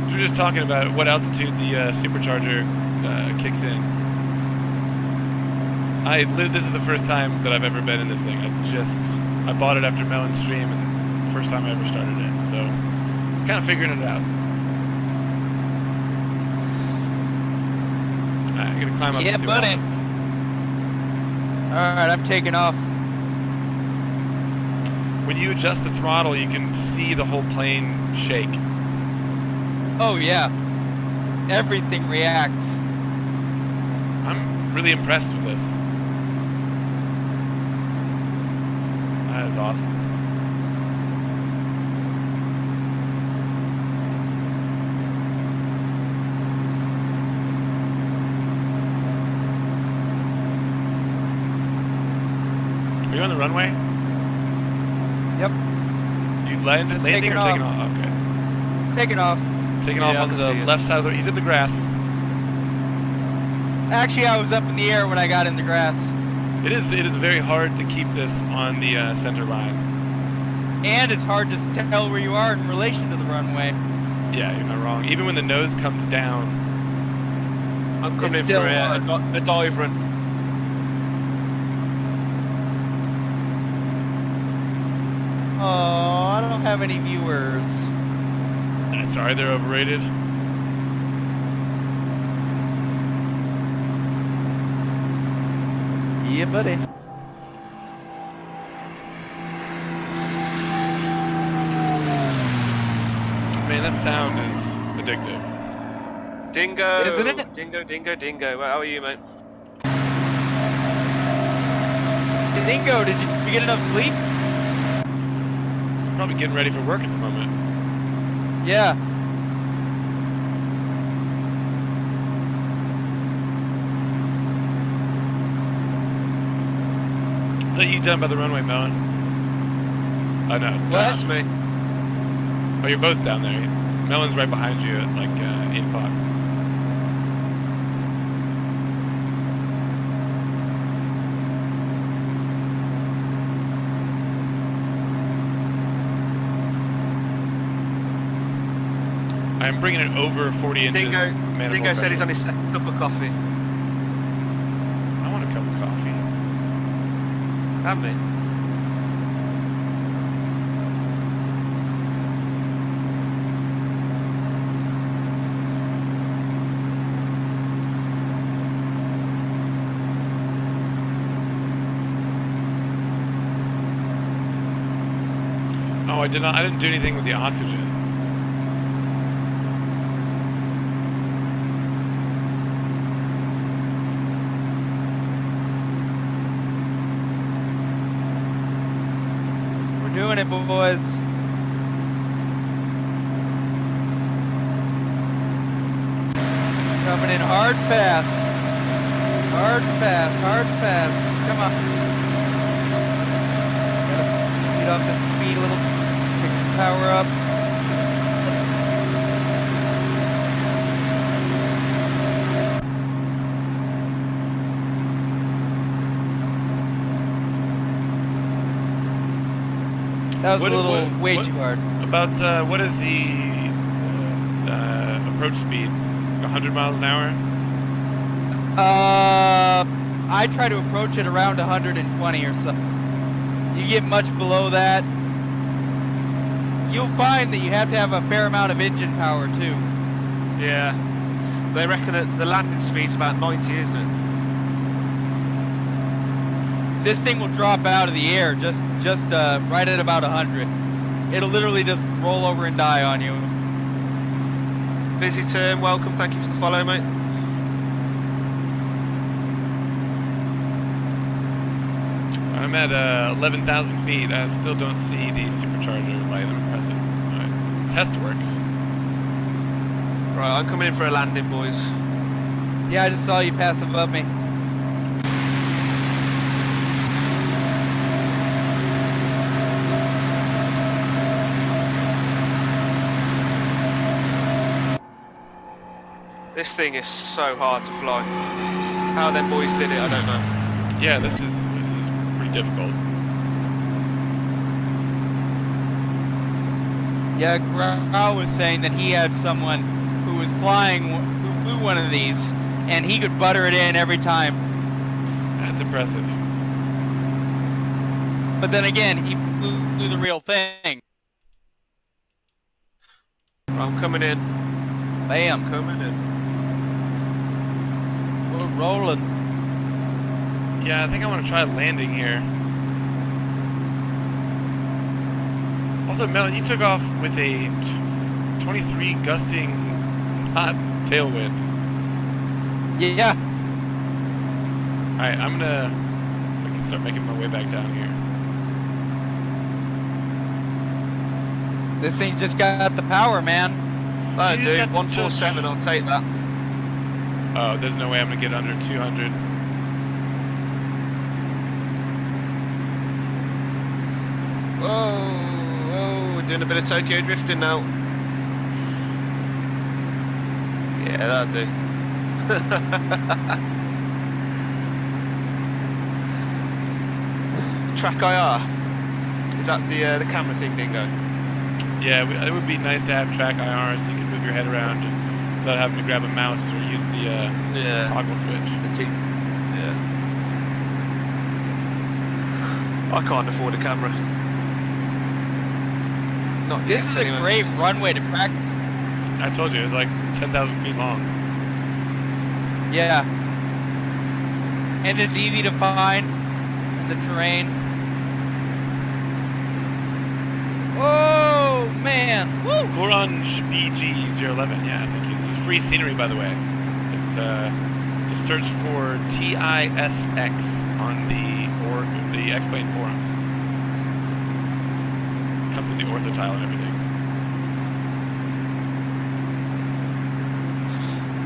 We were just talking about what altitude the supercharger kicks in. This is the first time that I've ever been in this thing. I bought it after Melon's stream, and the first time I ever started it. So, kind of figuring it out. Alright, I'm gonna climb up and see what happens. Alright, I'm taking off. When you adjust the throttle, you can see the whole plane shake. Oh yeah. Everything reacts. I'm really impressed with this. That is awesome. Are you on the runway? Yep. You landing or taking off? Okay. Taking off. Taking off on the left side of the... He's in the grass. Actually, I was up in the air when I got in the grass. It is very hard to keep this on the center line. And it's hard to tell where you are in relation to the runway. Yeah, you're not wrong. Even when the nose comes down. I'm coming in for a dive run. Oh, I don't have any viewers. That's alright, they're overrated. Yeah, buddy. Man, that sound is addictive. Dingo! Isn't it? Dingo, dingo, dingo. Well, how are you, mate? Dingo, did you get enough sleep? Probably getting ready for work at the moment. Yeah. Is that you done by the runway, Melon? Oh no, it's not. That's me. Oh, you're both down there. Melon's right behind you at like 8 o'clock. I'm bringing it over 40 inches. Dingo said he's on his second cup of coffee. I want a cup of coffee. Have me. Oh, I didn't do anything with the oxygen. We're doing it, boys. Coming in hard, fast. Hard, fast, hard, fast. Come on. Gotta beat off the speed a little. Take some power up. That was a little way too hard. About what is the approach speed? 100 miles an hour? I try to approach it around 120 or so. You get much below that, you'll find that you have to have a fair amount of engine power too. Yeah. They reckon that the landing speed's about 90, isn't it? This thing will drop out of the air just right at about 100. It'll literally just roll over and die on you. Busy term, welcome, thank you for the follow, mate. I'm at 11,000 feet. I still don't see the supercharger light. I'm pressing. Alright. Test works. Right, I'm coming in for a landing, boys. Yeah, I just saw you pass above me. This thing is so hard to fly. How them boys did it, I don't know. Yeah, this is pretty difficult. Yeah, Grau was saying that he had someone who was who flew one of these, and he could butter it in every time. That's impressive. But then again, he flew the real thing. I'm coming in. Bam. Coming in. We're rolling. Yeah, I think I want to try landing here. Also, Melon, you took off with a 23 gusting hot tailwind. Yeah. Alright, I can start making my way back down here. This thing just got the power, man. Oh, You dude, got the 147, I'll take that. Oh, there's no way I'm gonna get under 200. Whoa, whoa, we're doing a bit of Tokyo drifting now. Yeah, that'll do. Track IR. Is that the camera thing, Dingo? Yeah, it would be nice to have track IR so you can move your head around without having to grab a mouse or use the toggle switch. Yeah. I can't afford a camera. Not This is anyway. a great runway to practice. I told you, it's like 10,000 feet long. Yeah. And it's easy to find in the terrain. Oh, man. Woo! Orange BG011, yeah, thank you. This is free scenery, by the way. It's, just search for TISX on the X-Plane forums. Comes with the ortho tile and everything.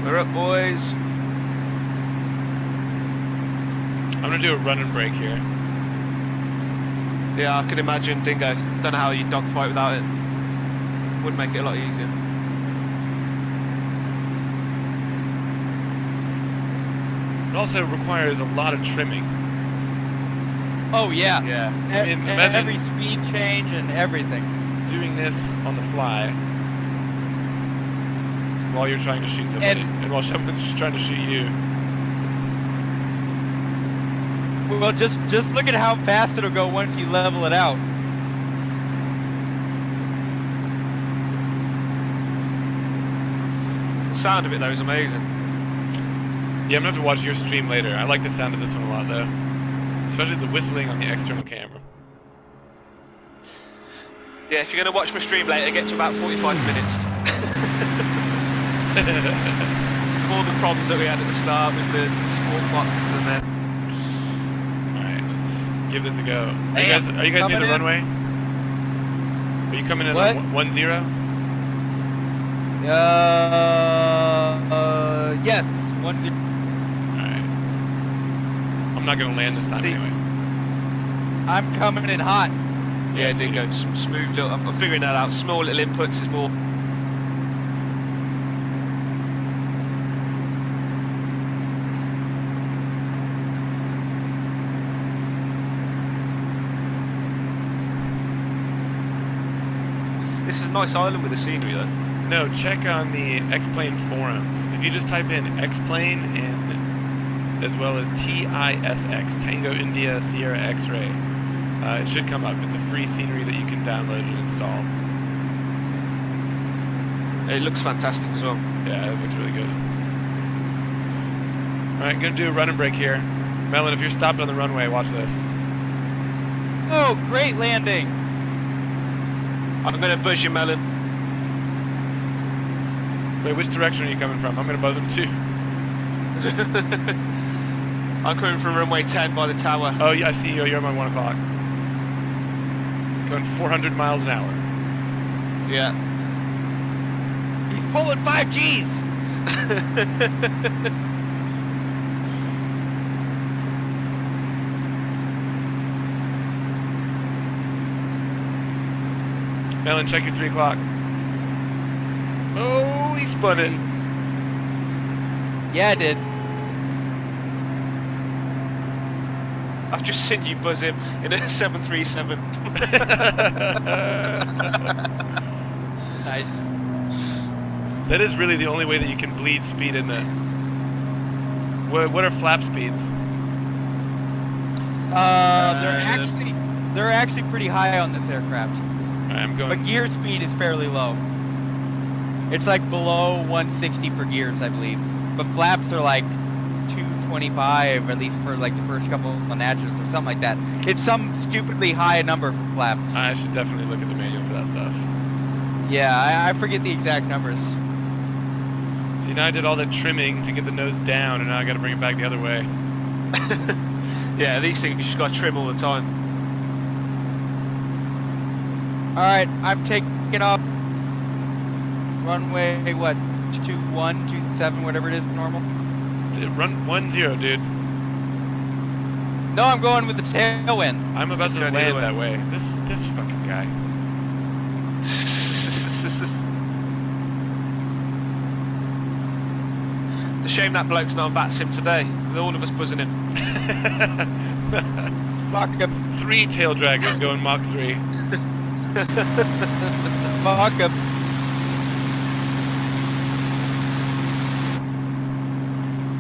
We're up, boys. I'm gonna do a run and break here. Yeah, I can imagine, Dingo. Don't know how you dogfight without it. Would make it a lot easier. It also requires a lot of trimming. Oh, yeah. Yeah. I mean, imagine every speed change and everything. doing this on the fly while you're trying to shoot somebody, and while someone's trying to shoot you. Well, just look at how fast it'll go once you level it out. The sound of it though is amazing. Yeah, I'm gonna have to watch your stream later. I like the sound of this one a lot, though. Especially the whistling on the external camera. Yeah, if you're going to watch my stream later, get to about 45 minutes. All the problems that we had at the start with the sport box and then... Alright, let's give this a go. Are Hey, you guys near the in. runway? Are you coming in What? on 1-0? Yes, 1-0. Alright. I'm not gonna land this time See- anyway. I'm coming in hot. Yeah, Dingo, smooth little... I'm figuring that out. Small little inputs is more... This is a nice island with the scenery though. No, check on the X-Plane forums. If you just type in X-Plane and as well as TISX, Tango India Sierra X-Ray, it should come up. It's a free scenery that you can download and install. It looks fantastic as well. Yeah, it looks really good. Alright, gonna do a run and break here. Melon, if you're stopped on the runway, watch this. Oh, great landing. I'm going to buzz you, Melon. Wait, which direction are you coming from? I'm gonna buzz him too. I'm coming from runway 10 by the tower. Oh, yeah, I see you. You're on my 1 o'clock. Going 400 miles an hour. Yeah. He's pulling 5 Gs. Melon, check your 3 o'clock. Oh, he spun it. Yeah, I did. I've just seen you buzz him in a 737. Nice. That is really the only way that you can bleed speed, isn't it? What are flap speeds? They're actually pretty high on this aircraft. I'm going. But gear speed is fairly low. It's like below 160 for gears, I believe. But flaps are like 225, at least for like the first couple of natches or something like that. It's some stupidly high number for flaps. I should definitely look at the manual for that stuff. Yeah, I forget the exact numbers. See, now I did all that trimming to get the nose down, and now I got to bring it back the other way. Yeah, these things you just got to trim all the time. Alright, I'm taking off runway, what, 21, 27, whatever it is, normal? Run 1-0, dude. No, I'm going with the tailwind. I'm about to Go the land other that way. This fucking guy. It's a shame that bloke's not on VATSIM today, with all of us buzzing him. Mach him. 3 tail draggers going Mach 3. Mach him.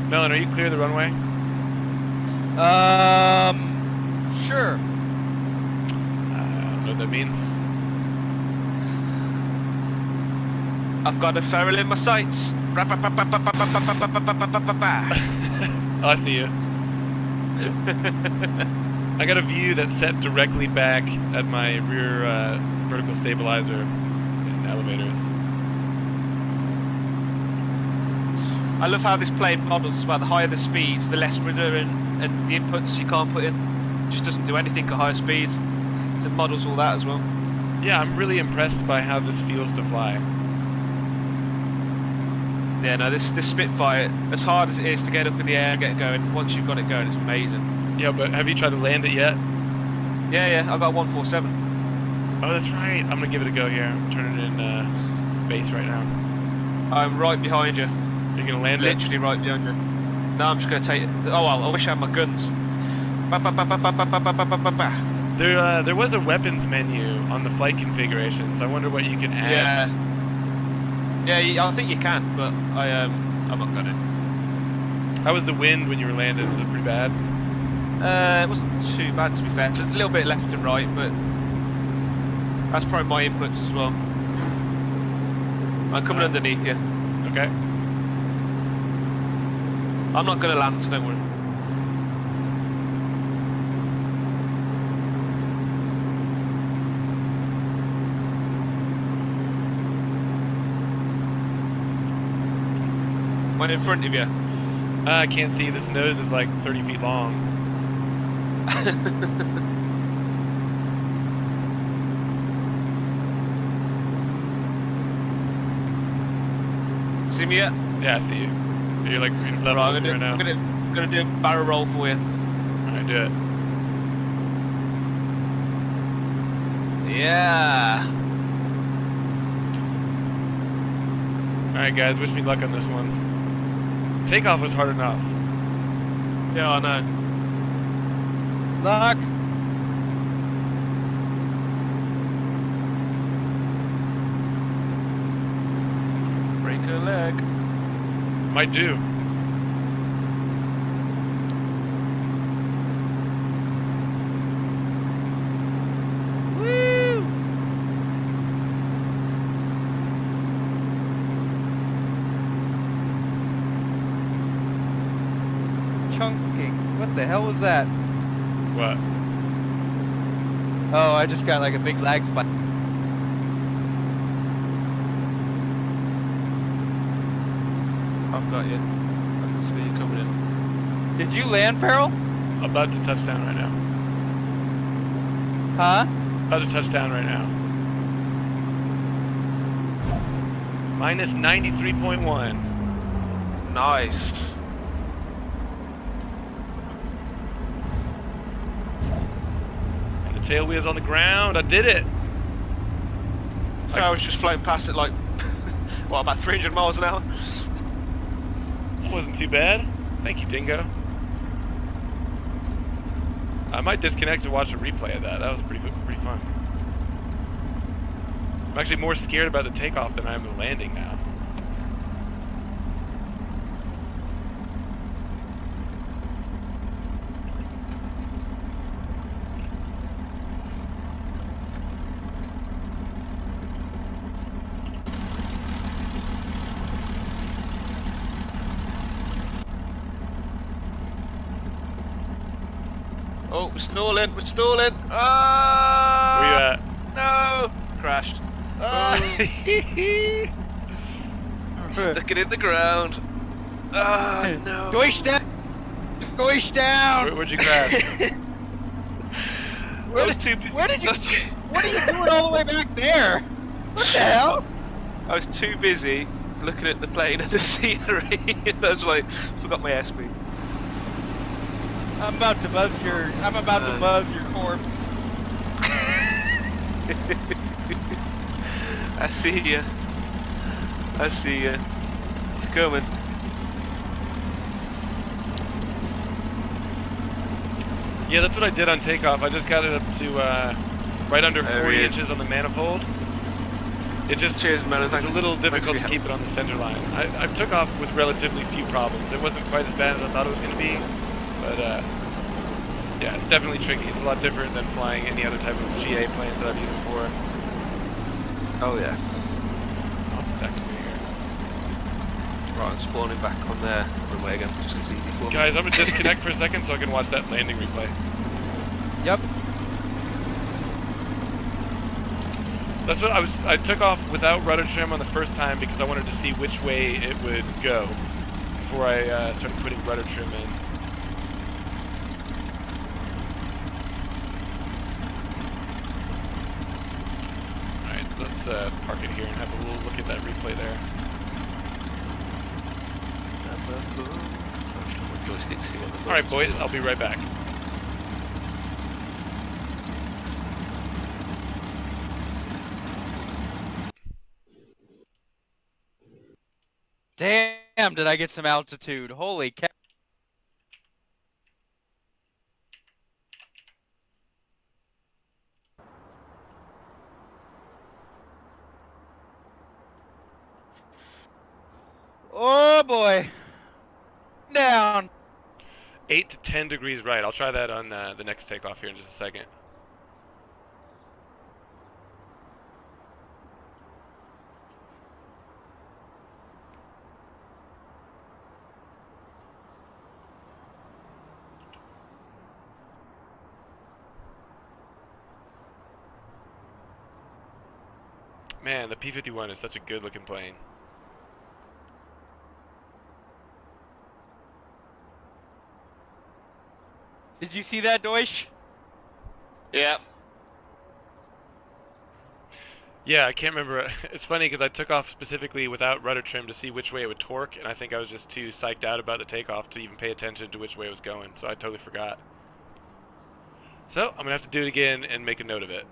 Melon, are you clear of the runway? Sure. I don't know what that means. I've got a ferrule in my sights. Oh, I see you. I got a view that's set directly back at my rear vertical stabilizer in elevators. I love how this plane models as well. The higher the speeds, the less rudder and the inputs you can't put in. It just doesn't do anything at higher speeds. So it models all that as well. Yeah, I'm really impressed by how this feels to fly. Yeah, no, this Spitfire, as hard as it is to get up in the air and get going, once you've got it going, it's amazing. Yeah, but have you tried to land it yet? Yeah, I've got 147. Oh, that's right. I'm gonna give it a go here. I'm turning in base right now. I'm right behind you. You're gonna land it? Literally right behind you. No, I'm just gonna take it. Oh, well, I wish I had my guns. There was a weapons menu on the flight configurations. I wonder what you can add. Yeah, I think you can, but I'm not gonna. How was the wind when you were landing? Was it pretty bad? It wasn't too bad, to be fair. Just a little bit left and right, but that's probably my inputs as well. I'm coming underneath you. Okay. I'm not gonna land, so don't worry. One in front of you. I can't see. This nose is like 30 feet long. See me yet? Yeah, I see you. You're like level Right, right now. I'm gonna do a barrel roll for you. Alright, do it. Yeah. Alright guys, wish me luck on this one. Takeoff was hard enough. Yeah, I know. Luck. Break a leg. Might do. Woo! Chunking. What the hell was that? What? Oh, I just got like a big lag spike. I've got you. I can see you coming in. Did you land, Peril? About to touch down right now. Huh? About to touch down right now. Minus 93.1. Nice. And the tail wheel's on the ground. I did it. So I was just floating past it like, what, about 300 miles an hour? Wasn't too bad. Thank you, Dingo. I might disconnect to watch a replay of that. That was pretty fun. I'm actually more scared about the takeoff than I am the landing now. Oh, we're stalling, Ah! Where you at? No! Crashed. Oh, stuck it in the ground. Ah, no. Goish down! Goish down! Where'd you crash? What are you doing all the way back there? What the hell? I was too busy looking at the plane and the scenery. I was like, forgot my airspeed. I'm about to buzz your corpse. I see ya. He's coming. Yeah, that's what I did on takeoff. I just got it up to right under 40 inches on the manifold. It just it's a little difficult to keep it on the center line. I took off with relatively few problems. It wasn't quite as bad as I thought it was going to be, but yeah, it's definitely tricky. It's a lot different than flying any other type of GA planes that I've used before. Oh yeah. Oh, it's activating here. Right, I'm spawning back on there. On the way again, just 'cause it's easy for me. Guys, I'm gonna disconnect for a second so I can watch that landing replay. Yep. That's what I took off without rudder trim on the first time because I wanted to see which way it would go before I started putting rudder trim in. Alright, so let's park it here and have a little look at that replay there. Alright boys, I'll be right back. Damn, did I get some altitude? Holy cow. Oh boy. Down. 8 to 10 degrees right. I'll try that on the next takeoff here in just a second. Man, the P-51 is such a good looking plane. Did you see that, Deutsch? Yeah. Yeah, I can't remember. It's funny because I took off specifically without rudder trim to see which way it would torque, and I think I was just too psyched out about the takeoff to even pay attention to which way it was going, so I totally forgot. So, I'm going to have to do it again and make a note of it.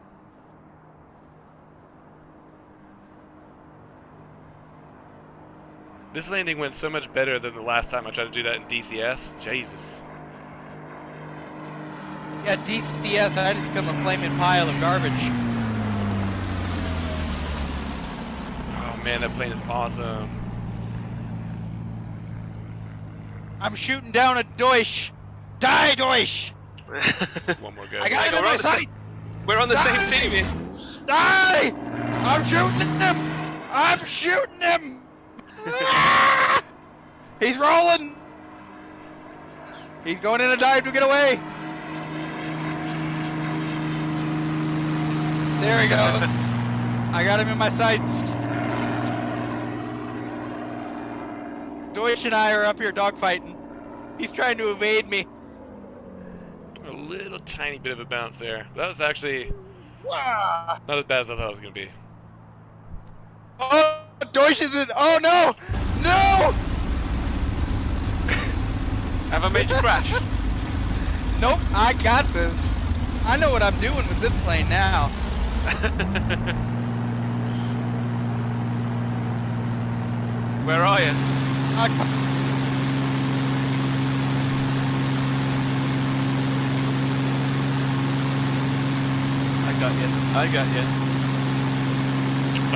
This landing went so much better than the last time I tried to do that in DCS. Jesus. Yeah, DCS, I just become a flaming pile of garbage. Oh man, that plane is awesome. I'm shooting down a Deutsch. Die, Deutsch! One more go. I got it in my sight! We're on the same team here. Die! I'm shooting him! I'm shooting him! He's rolling! He's going in a dive to get away! There he goes. I got him in my sights. Deutsch and I are up here dogfighting. He's trying to evade me. A little tiny bit of a bounce there. That was actually Wow. not as bad as I thought it was going to be. Oh, Deutsch is in. Oh no! No! Have I made you crash? Nope, I got this. I know what I'm doing with this plane now. Where are you? I got you.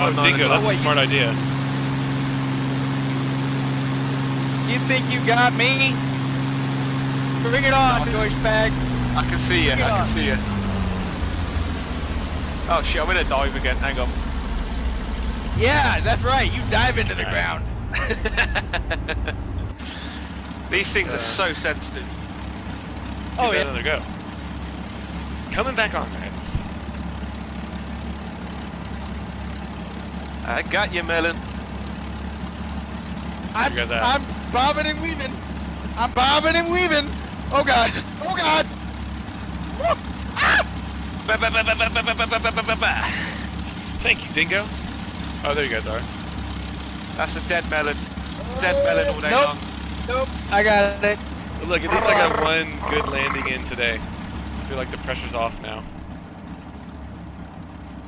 Oh, Dingo, that's a smart idea. You think you got me? Bring it on, Deutsch bag. I can see you. I can see you. Oh shit! I'm in a dive again. Hang on. Yeah, that's right. You dive into the ground. These things are so sensitive. Oh yeah. Another go. Coming back on, guys. I got you, Melon. I'm bobbing and weaving. I'm bobbing and weaving. Oh god. Oh god. Ah! Thank you, Dingo. Oh, there you guys are. That's a dead melon. Dead melon all day long. Nope. I got it. But look, at least I got one good landing in today. I feel like the pressure's off now.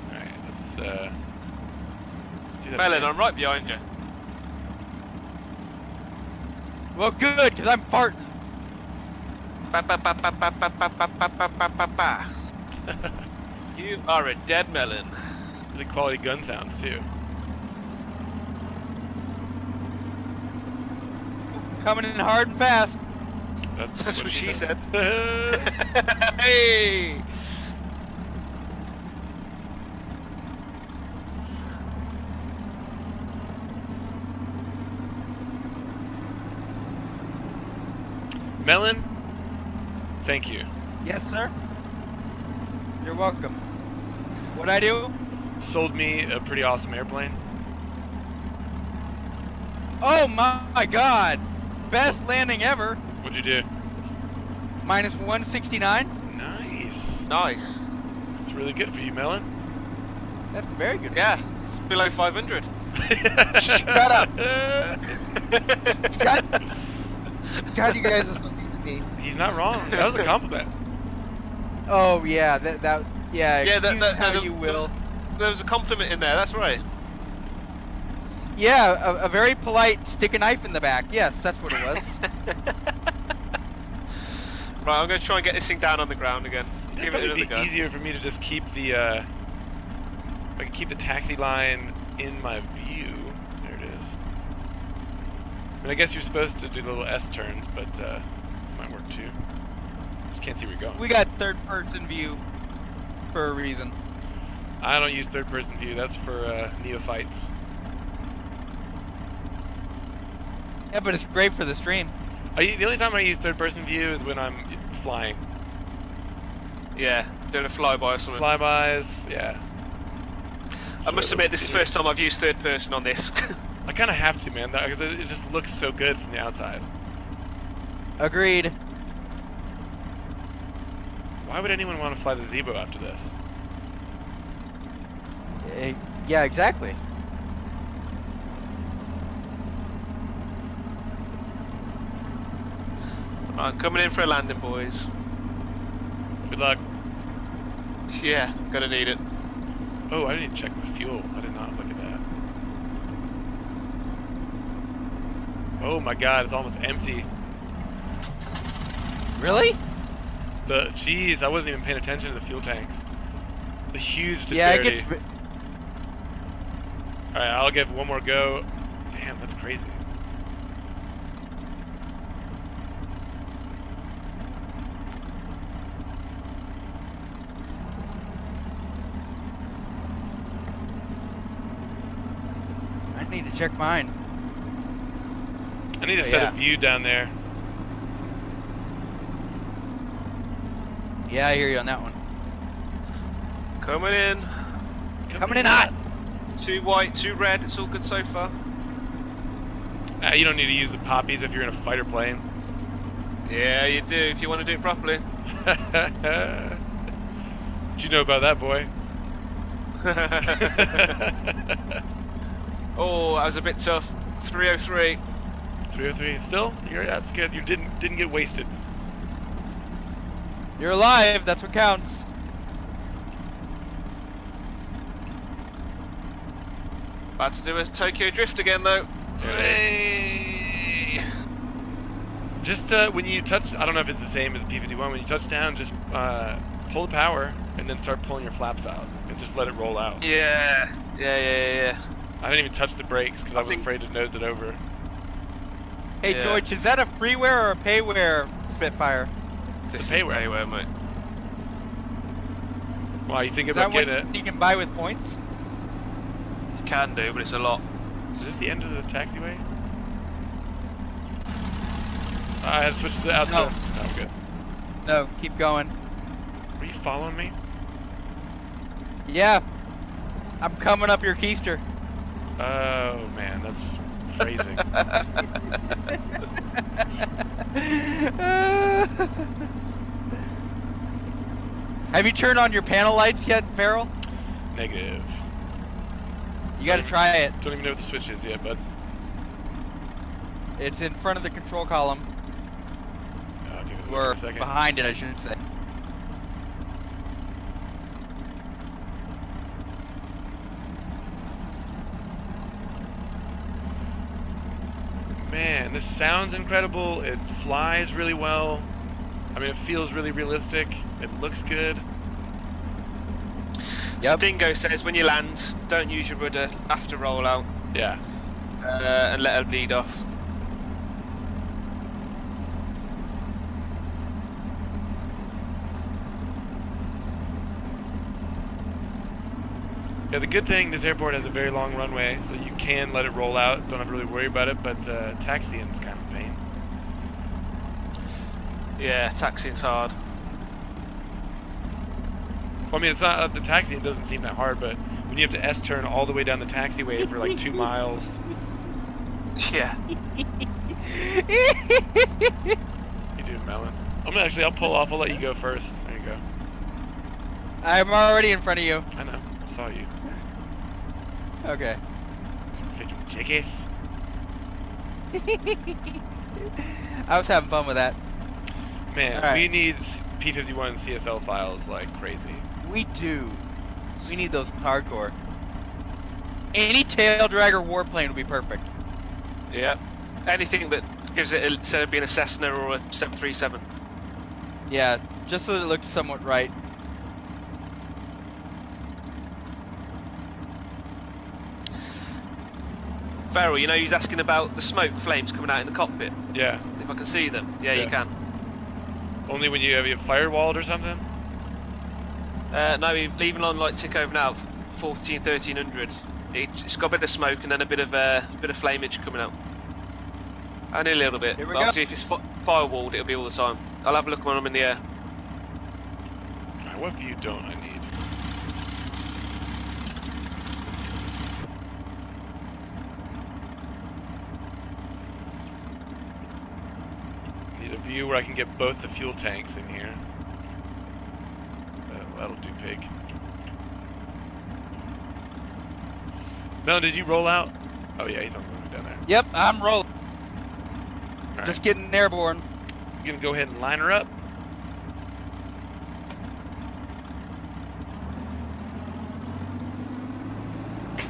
Alright, let's do that. Melon, again. I'm right behind you. Well, good, because I'm farting. Ba, ba, ba, ba, ba, ba, ba, ba, ba, ba, ba, ba, ba. You are a dead melon. Really quality gun sounds too. Coming in hard and fast. That's what she said. said. Hey! Melon, thank you. Yes, sir. You're welcome. What'd I do? Sold me a pretty awesome airplane. Oh my god! Best landing ever. What'd you do? Minus 169. Nice. Nice. That's really good for you, Melon. That's very good. Yeah, it's below 500. Shut up. God, you guys are so mean to me. He's not wrong. That was a compliment. Oh yeah, that yeah. Yeah, Excuse how you will. There was a compliment in there. That's right. Yeah, a very polite stick a knife in the back. Yes, that's what it was. Right, I'm going to try and get this thing down on the ground again. It'd Give it probably another be go. easier for me to just keep the I can keep the taxi line in my view. There it is. I mean, I guess you're supposed to do the little S turns, but this might work too. Just can't see where you're going. We got third-person view for a reason. I don't use third-person view. That's for neophytes. Yeah, but it's great for the stream. The only time I use third-person view is when I'm flying. Yeah, doing a flyby or something. Flybys, yeah. I must admit, this is the first time I've used third person on this. I kind of have to, man, because it just looks so good from the outside. Agreed. Why would anyone want to fly the Zebo after this? Yeah, exactly. Right, coming in for a landing, boys. Good luck. Yeah, gonna need it. Oh, I didn't check my fuel. I did not look at that. Oh my god, it's almost empty. Really? Jeez, I wasn't even paying attention to the fuel tanks. The huge disparity. Yeah, it gets. Alright, I'll give one more go. Damn, that's crazy. I need to check mine. I need to set a view down there. Yeah, I hear you on that one. Coming in. Coming in hot. 2 white, 2 red. It's all good so far. You don't need to use the poppies if you're in a fighter plane. Yeah, you do if you want to do it properly. What you know about that, boy? Oh, that was a bit tough. 303. 303. Still, that's good. You didn't get wasted. You're alive. That's what counts. About to do a Tokyo drift again, though. Hey. Just when you touch, I don't know if it's the same as the P-51. When you touch down, just pull the power and then start pulling your flaps out and just let it roll out. Yeah. I didn't even touch the brakes because I was afraid to nose it over. Hey, Yeah. Deutsch, is that a freeware or a payware Spitfire? This It's is a payware. payware, mate. Wow, you think Is about that getting what it? you can buy with points? You can do, but it's a lot. Is this the end of the taxiway? I had to switch to the outside. No. Oh, I'm good. No, keep going. Are you following me? Yeah. I'm coming up your keister. Oh man, that's phrasing. Have you turned on your panel lights yet, Farrell? Negative. You gotta try it. Don't even know what the switch is yet, bud. It's in front of the control column. I'll give it a Or look in a second. behind it, I should say. Man, this sounds incredible. It flies really well. I mean, it feels really realistic. It looks good. So Dingo says when you land, don't use your rudder after rollout. Yeah. And let her lead off. Yeah, the good thing, this airport has a very long runway, so you can let it roll out. Don't have to really worry about it, but taxiing's kind of a pain. Yeah, taxiing's hard. Well, I mean, it's not the taxiing doesn't seem that hard, but when you have to S-turn all the way down the taxiway for like 2 miles. Yeah. You do, Melon. I'll pull off. I'll let you go first. There you go. I'm already in front of you. I know. I saw you. Okay. Freaking jackass. I was having fun with that. Man, right. we need P-51 CSL files like crazy. We do. We need those hardcore. Any tail dragger warplane would be perfect. Yeah. Anything that gives it, instead of being a Cessna or a 737. Yeah, just so that it looks somewhat right. Farrell, you know he's asking about the smoke flames coming out in the cockpit. Yeah. If I can see them. Yeah, you can. Only when you have firewalled or something? No, even on like Takeoff now, 1300. It's got a bit of smoke and then a bit of flamage coming out. Only a little bit. But obviously, if it's firewalled, it'll be all the time. I'll have a look when I'm in the air. Alright, what view don't I need? Need a view where I can get both the fuel tanks in here. That'll do, pig. Melon, did you roll out? Oh yeah, he's on the way down there. Yep, I'm rolling. Right. Just getting airborne. You gonna go ahead and line her up?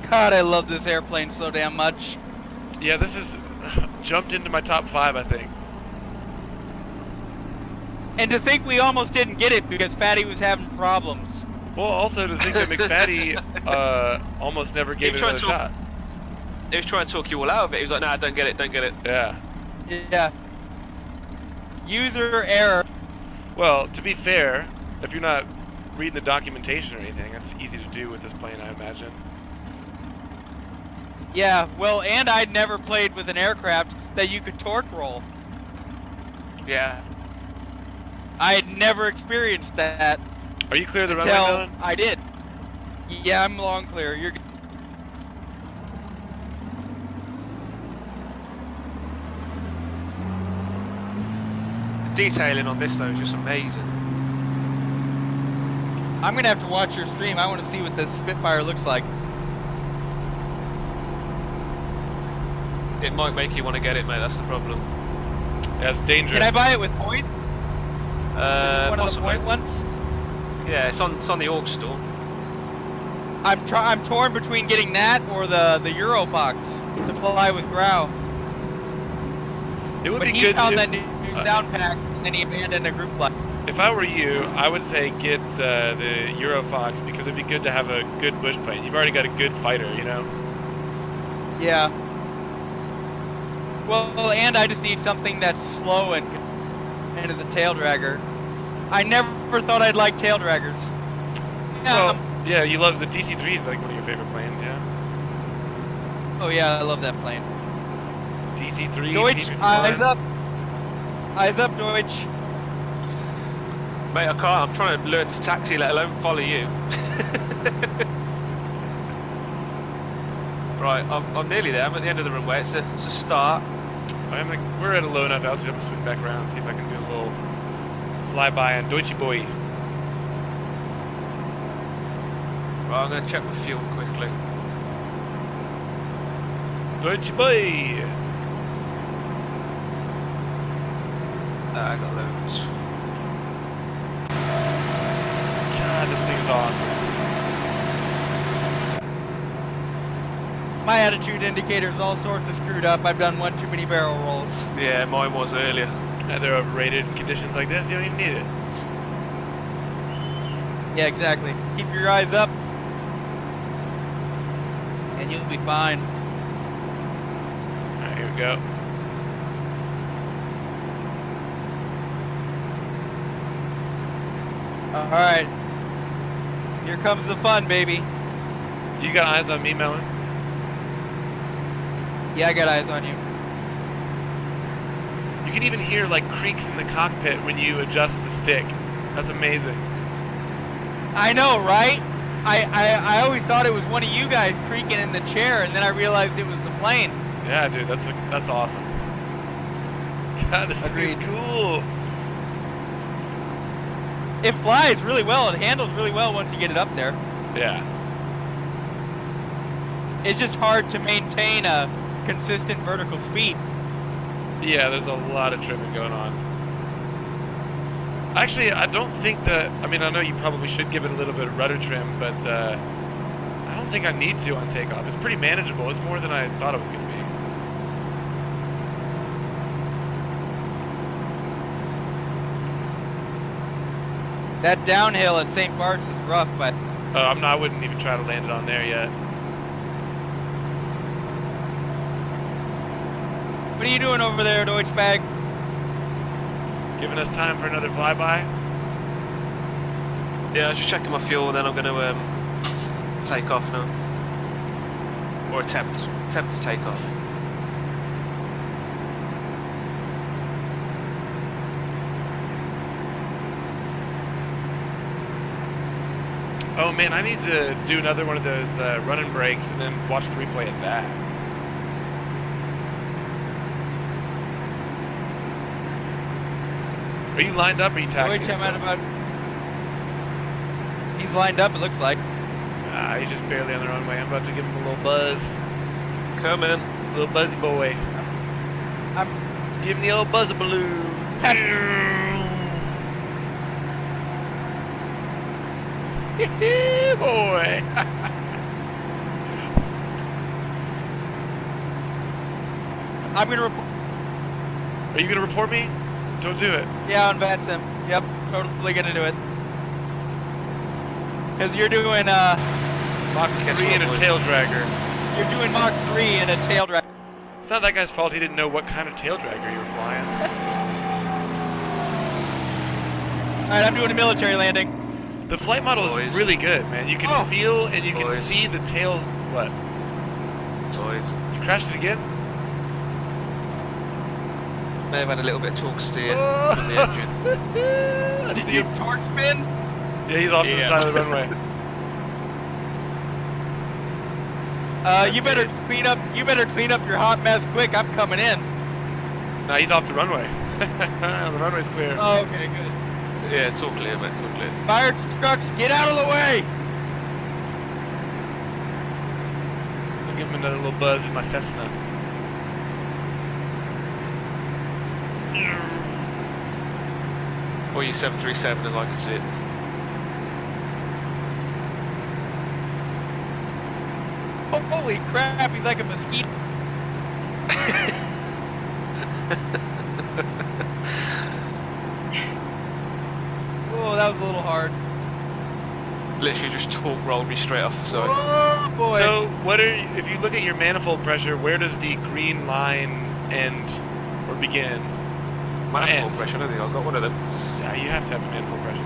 God, I love this airplane so damn much. Yeah, this is jumped into my top 5, I think. And to think we almost didn't get it because Fatty was having problems. Well, also to think that McFatty almost never gave it another shot. He was trying to talk you all out of it. He was like, nah, don't get it, don't get it. Yeah. Yeah. User error. Well, to be fair, if you're not reading the documentation or anything, that's easy to do with this plane, I imagine. Yeah, well, and I'd never played with an aircraft that you could torque roll. Yeah. I had never experienced that. Are you clear of the runway, until Melon? I did. Yeah, I'm long clear. You're good. The detailing on this though is just amazing. I'm gonna have to watch your stream. I want to see what this Spitfire looks like. It might make you want to get it, mate. That's the problem. Yeah, it's dangerous. Can I buy it with points? One of the Possibly. point ones? Yeah, it's on the Org store. I'm torn between getting that or the Eurobox to fly with Grau. It would But be he good found if, that new sound pack and then he abandoned a group flight. if I were you, I would say get the Eurofox because it'd be good to have a good bush plane. You've already got a good fighter, you know? Yeah. Well, and I just need something that's slow and is a tail dragger. I never thought I'd like tail draggers. Yeah. Well, yeah, you love the DC-3 is like one of your favorite planes, yeah? Oh yeah, I love that plane. DC-3, Deutsch, P-51. eyes up. Eyes up, Deutsch. Mate, I can't. I'm trying to learn to taxi, let alone follow you. Right, I'm nearly there. I'm at the end of the runway. It's a start. We're at a low enough altitude. I'm gonna swing back around and see if I can do a little flyby on Deutsche Boy. Right, I'm going to check my fuel quickly. Deutsche Boy! I got loads. God, this thing is awesome. My attitude indicator's all sorts of screwed up. I've done one too many barrel rolls. Yeah, mine was earlier. They're overrated in conditions like this. You don't even need it. Yeah, exactly. Keep your eyes up, and you'll be fine. All right, here we go. All right. Here comes the fun, baby. You got eyes on me, Melon? Yeah, I got eyes on you. You can even hear like creaks in the cockpit when you adjust the stick. That's amazing. I know, right? I always thought it was one of you guys creaking in the chair, and then I realized it was the plane. Yeah, dude, that's awesome. God, this thing is cool. It flies really well. It handles really well once you get it up there. Yeah. It's just hard to maintain a consistent vertical speed. Yeah, there's a lot of trimming going on. Actually, I don't think that... I mean, I know you probably should give it a little bit of rudder trim, but I don't think I need to on takeoff. It's pretty manageable. It's more than I thought it was going to be. That downhill at St. Croix is rough, but... I wouldn't even try to land it on there yet. What are you doing over there, Deutschbag? Giving us time for another flyby? Yeah, I was just checking my fuel, and then I'm going to take off now. Or attempt to take off. Oh man, I need to do another one of those running breaks and then watch the replay of that. Are you lined up or are you taxiing? He's lined up, it looks like. He's just barely on the runway. I'm about to give him a little buzz. Come in. Little buzzy boy. I'm giving the old buzzer balloon. Boy. I'm gonna report. Are you gonna report me? Don't do it. Yeah, on VATSIM. Yep, totally gonna do it. Cause you're doing Mach 3 and a tail dragger. You're doing Mach 3 and a tail dragger. It's not that guy's fault. He didn't know what kind of tail dragger you were flying. All right, I'm doing a military landing. The flight model is really good, man. You can feel and you can see the tail. What? Boys. You crashed it again? May have had a little bit of torque steer from the engine. Did you torque spin? Yeah, he's off to the side of the runway. You better clean up. You better clean up your hot mess quick. I'm coming in. Nah, he's off the runway. The runway's clear. Oh, okay, good. Yeah, it's all clear, mate. It's all clear. Fire trucks, get out of the way! I'll give him another little buzz in my Cessna. Or you 737 as I can see it. Oh, holy crap, he's like a mosquito. Oh, that was a little hard. Literally just torque rolled me straight off the side. Oh boy. So, if you look at your manifold pressure, where does the green line end or begin? Manifold pressure, I don't think I've got one of them. Yeah, you have to have a manifold pressure.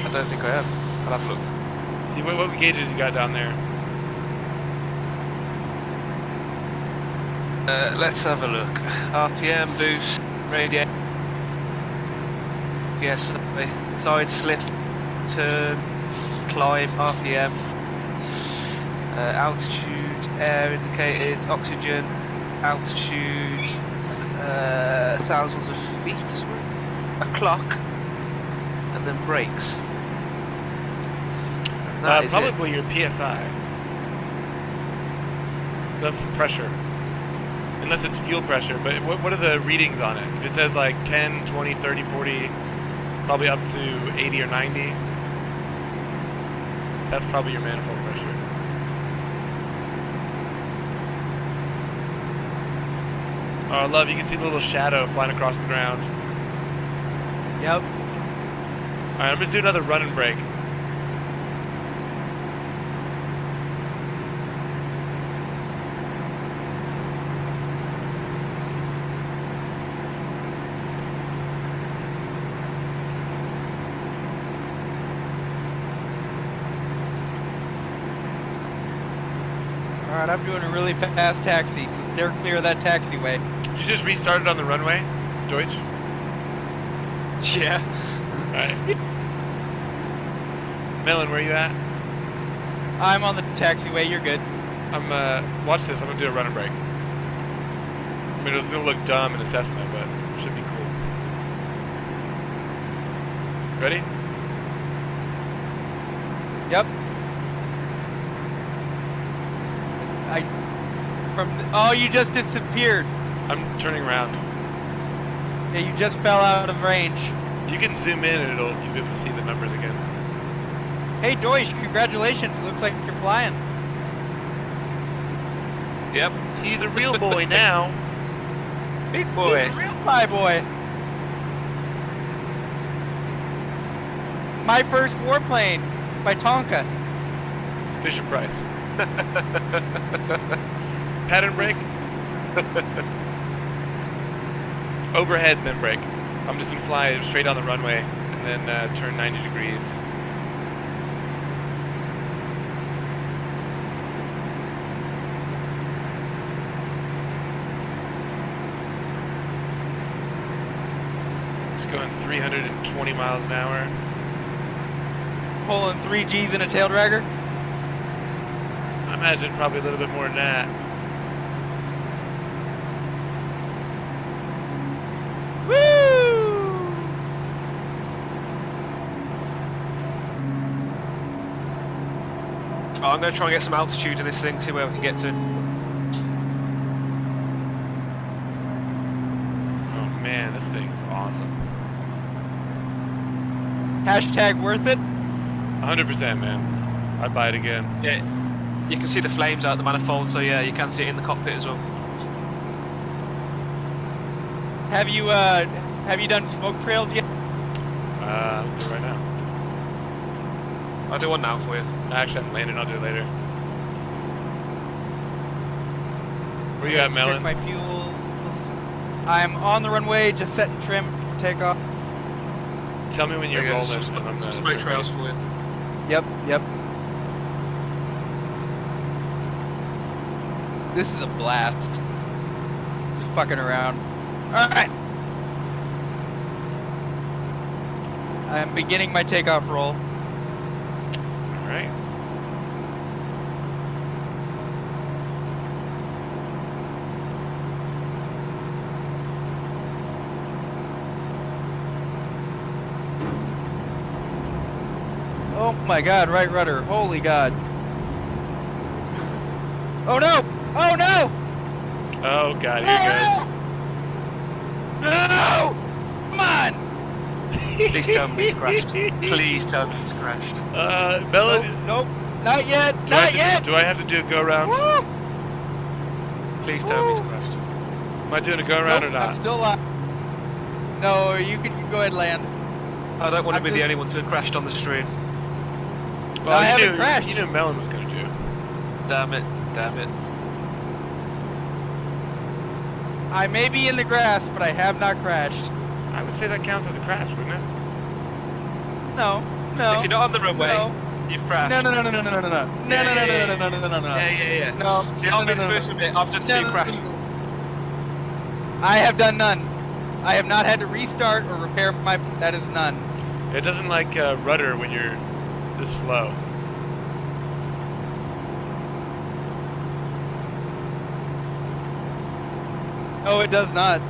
I don't think I have. I'll have a look. See, what gauges you got down there? Let's have a look. RPM, boost, radiator. Yes, side slip, turn, climb, RPM, altitude, air indicated, oxygen, altitude, thousands of feet or something, a clock, and then brakes. Probably your PSI. That's the pressure. Unless it's fuel pressure, but what are the readings on it? If it says like 10, 20, 30, 40, probably up to 80 or 90, that's probably your manifold pressure. Oh, love, you can see the little shadow flying across the ground. Yep. Alright, I'm gonna do another run and break. Alright, I'm doing a really fast taxi, so steer clear of that taxiway. Did you just restart it on the runway, Deutsch? Yeah. Alright. Melon, where you at? I'm on the taxiway, you're good. Watch this, I'm gonna do a run and break. I mean, it's gonna look dumb in a Cessna, but it should be cool. Ready? Yep. Oh, you just disappeared. I'm turning around. Yeah, you just fell out of range. You can zoom in and you'll be able to see the numbers again. Hey, Deutsch, congratulations. It looks like you're flying. Yep. He's a real boy now. Big boy. He's a real fly boy. My first warplane by Tonka. Fisher Price. Pattern brake. Overhead, then brake. I'm just gonna fly straight on the runway and then turn 90 degrees. Just going 320 miles an hour. Pulling 3 Gs in a tail dragger. I imagine probably a little bit more than that. Woo! Oh, I'm going to try and get some altitude in this thing, see where we can get to. Oh man, this thing's awesome. Hashtag worth it. 100%, man. I'd buy it again. Yeah, you can see the flames out the manifold, so yeah, you can see it in the cockpit as well. Have you done smoke trails yet? I'll do it right now. I'll do one now for you. Actually, I'm landing. I'll do it later. Where you Okay, at, Melon? check my fuels. I'm on the runway, just setting trim for takeoff. Tell me when you're There you go, rolling. some and I'm gonna smoke turn trails right. for you. Yep, yep. This is a blast. Just fucking around. Alright. I'm beginning my takeoff roll. Alright. Oh my god, right rudder. Holy god. Oh no! Oh no! Oh god, here it goes. No! Come on! Please tell me he's crashed. Please tell me he's crashed. Melon. Nope, not yet, Do I not have yet! do I have to do a go around? Woo! Please tell me he's crashed. Am I doing a go around Nope, or not? I'm still alive. No, you can go ahead and land. I don't want to I'm be the just- only one to have crashed on the stream. Well, I you haven't knew, crashed. You knew Melon was gonna do. Damn it, damn it. I may be in the grass, but I have not crashed. I would say that counts as a crash, wouldn't it? No, no. If you're not on the runway, no. you've crashed. No, no, no, no, no, no, no, no, no, Yeah, no, no, yeah, no, no, no, no, no, no. Yeah. No. See, I'll be the first to admit, I've done two crashes. I have done none. I have not had to restart or repair my. That is none. It doesn't like rudder when you're this slow. Oh, it does not.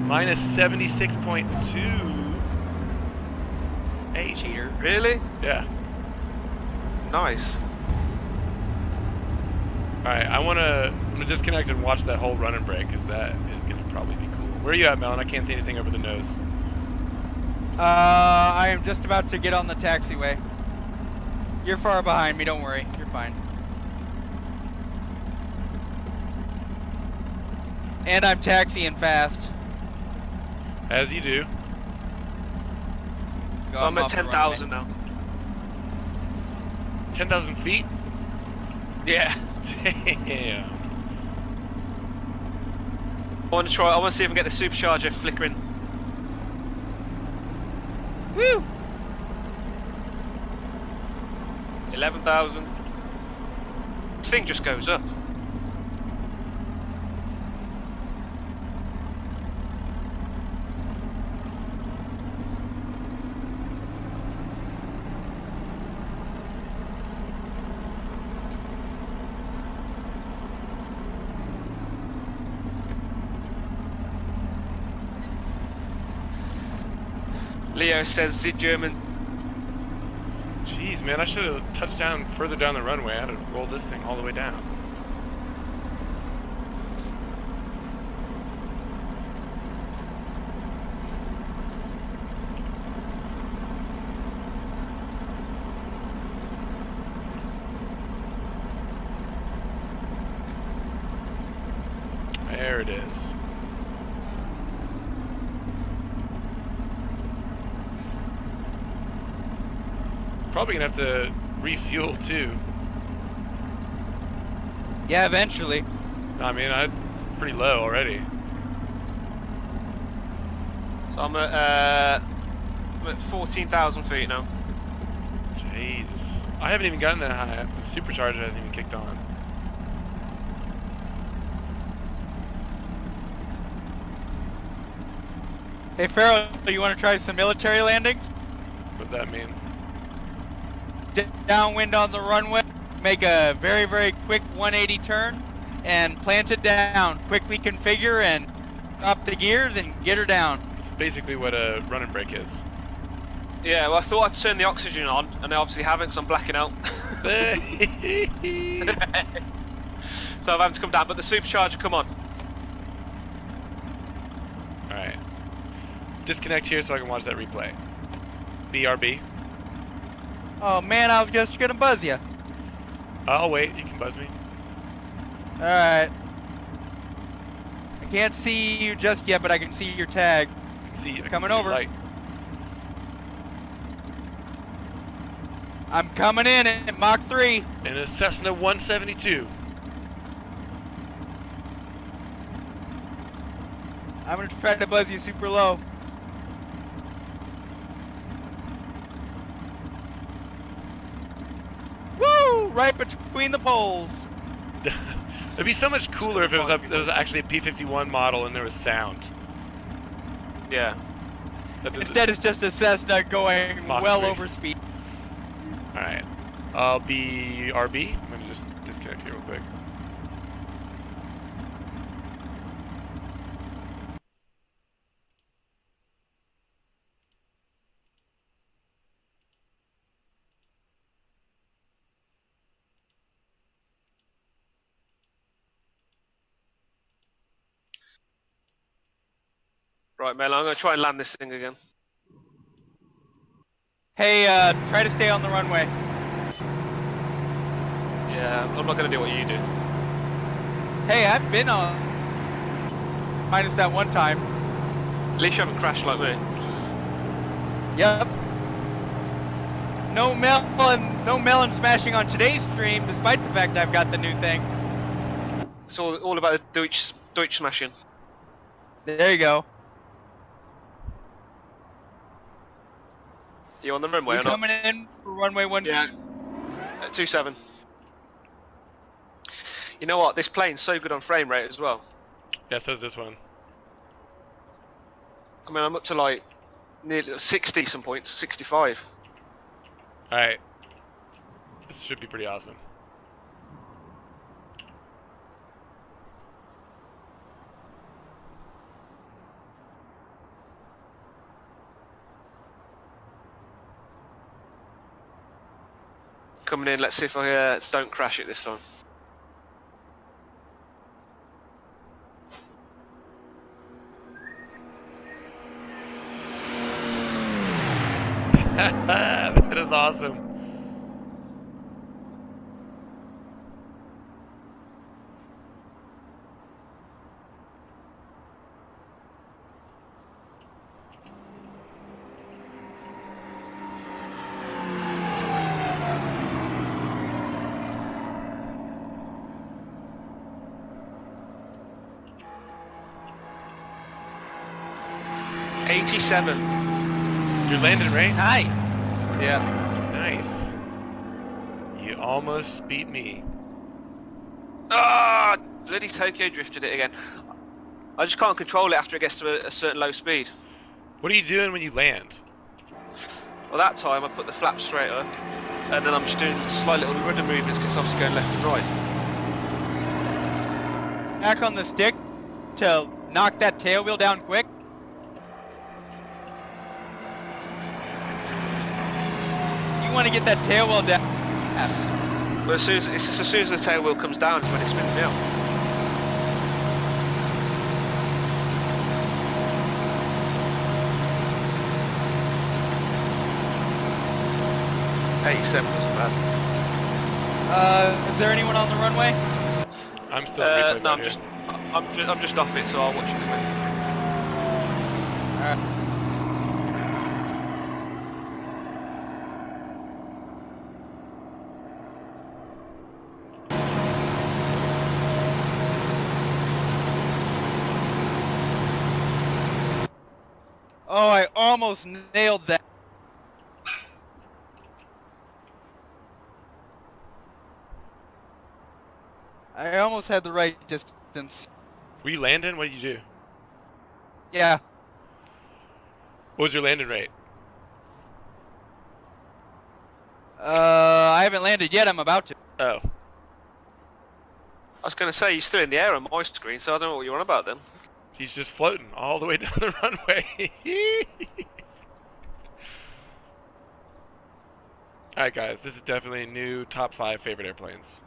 Minus 76.2. 8. Cheater. Really? Yeah. Nice. Alright, I'm gonna disconnect and watch that whole run and break, because that is gonna probably be cool. Where are you at, Melon? I can't see anything over the nose. I am just about to get on the taxiway. You're far behind me, don't worry. You're fine. And I'm taxiing fast. As you do. So I'm at 10,000 now. 10,000 feet? Yeah. Damn. I want to see if I can get the supercharger flickering. Woo! 11,000. This thing just goes up. Leo says the German. Jeez, man, I should have touched down further down the runway. I'd have rolled this thing all the way down. There it is. Probably gonna have to refuel too. Yeah, eventually. I mean, I'm pretty low already. So I'm at 14,000 feet now. Jesus. I haven't even gotten that high. The supercharger hasn't even kicked on. Hey, Farrell, you want to try some military landings? What does that mean? Downwind on the runway, make a very, very quick 180 turn, and plant it down. Quickly configure and drop the gears and get her down. It's basically what a run and brake is. Yeah, well I thought I'd turn the oxygen on, and I obviously haven't because I'm blacking out. So I've had to come down, but the supercharger, come on. Alright. Disconnect here so I can watch that replay. BRB. Oh man, I was just gonna buzz you. I'll wait, you can buzz me. Alright. I can't see you just yet, but I can see your tag. I can Coming see over. Light. I'm coming in at Mach 3. In a Cessna 172. I'm gonna try to buzz you super low. Woo! Right between the poles. It'd be so much cooler if it was actually a P-51 model and there was sound. Yeah. Instead, it's just a Cessna going Mach well 3. over speed. Alright. I'll be RB. I'm gonna just disconnect here real quick. Right, Mel, I'm going to try and land this thing again. Hey, try to stay on the runway. Yeah, I'm not going to do what you do. Hey, I've been on. Minus that one time. At least you haven't crashed like me. Yep. No melon smashing on today's stream, despite the fact I've got the new thing. It's all about the Deutsch smashing. There you go. You on the runway You or not? coming in for runway 1? Yeah. At 27. You know what? This plane's so good on frame rate as well. Yeah, so is this one. I mean, I'm up to like nearly 60 some points, 65. Alright. This should be pretty awesome. Coming in, let's see if I don't crash it this time. That is awesome. 87. You're landing right? Nice. Yeah. Nice. You almost beat me. Ah, bloody Tokyo drifted it again. I just can't control it after it gets to a certain low speed. What are you doing when you land? Well, that time I put the flaps straight up, and then I'm just doing slight little rudder movements because obviously going left and right. Back on the stick to knock that tail wheel down quick. So you want to get that tail wheel down. But as soon as the tail wheel comes down is when it spins me out. '87 wasn't bad. Is there anyone on the runway? I'm still replay no, mode here. I'm just off it, so I'll watch it in a minute. Alright. Oh, I almost nailed that. I almost had the right distance. Were you landing? What did you do? Yeah. What was your landing rate? I haven't landed yet. I'm about to. Oh. I was going to say, you're still in the air on my screen, so I don't know what you're on about then. He's just floating all the way down the runway. Alright guys, this is definitely new top 5 favorite airplanes.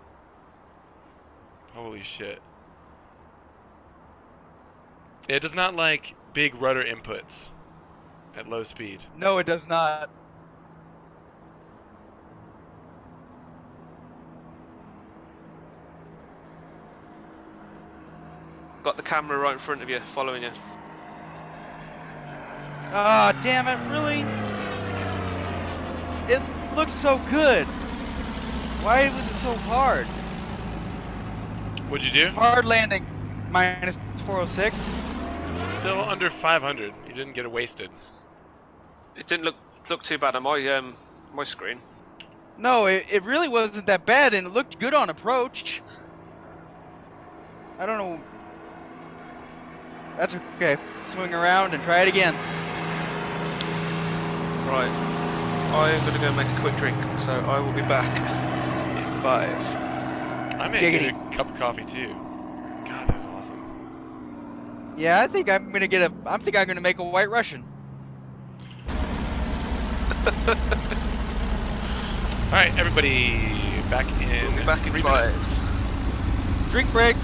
Holy shit. It does not like big rudder inputs at low speed. No, it does not. Got the camera right in front of you, following you. Ah, damn it, really? It looked so good. Why was it so hard? What'd you do? Hard landing. Minus 406. Still under 500. You didn't get it wasted. It didn't look too bad on my screen. No, it really wasn't that bad, and it looked good on approach. I don't know. That's okay. Swing around and try it again. Right. I'm going to go make a quick drink, so I will be back in 5. I may Giggity. get a cup of coffee too. God, that was awesome. Yeah, I think I'm gonna make a White Russian. Alright, everybody back in. We'll be back in 3 5. minutes. Drink break.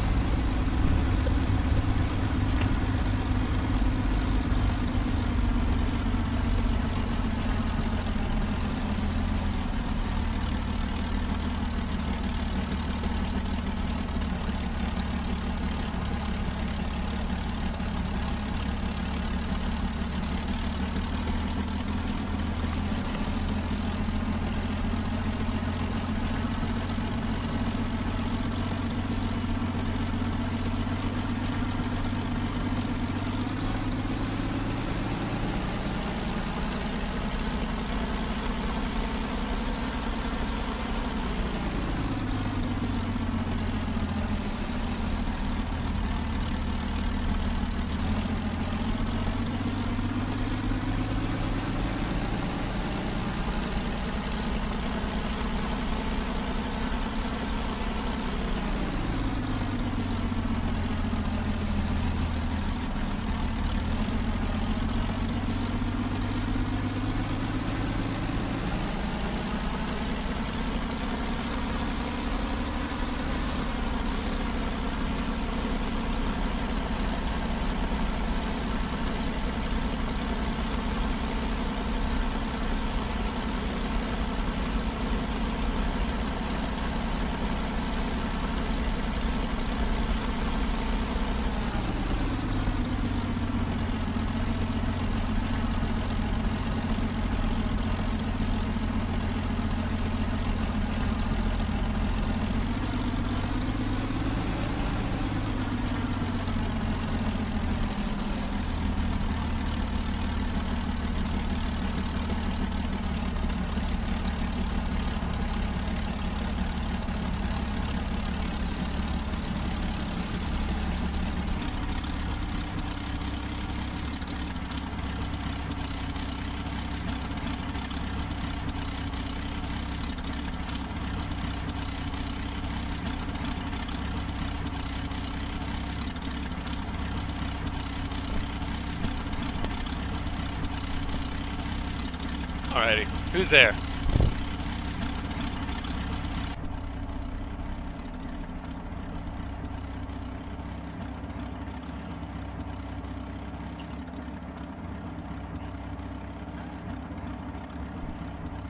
Alrighty. Who's there?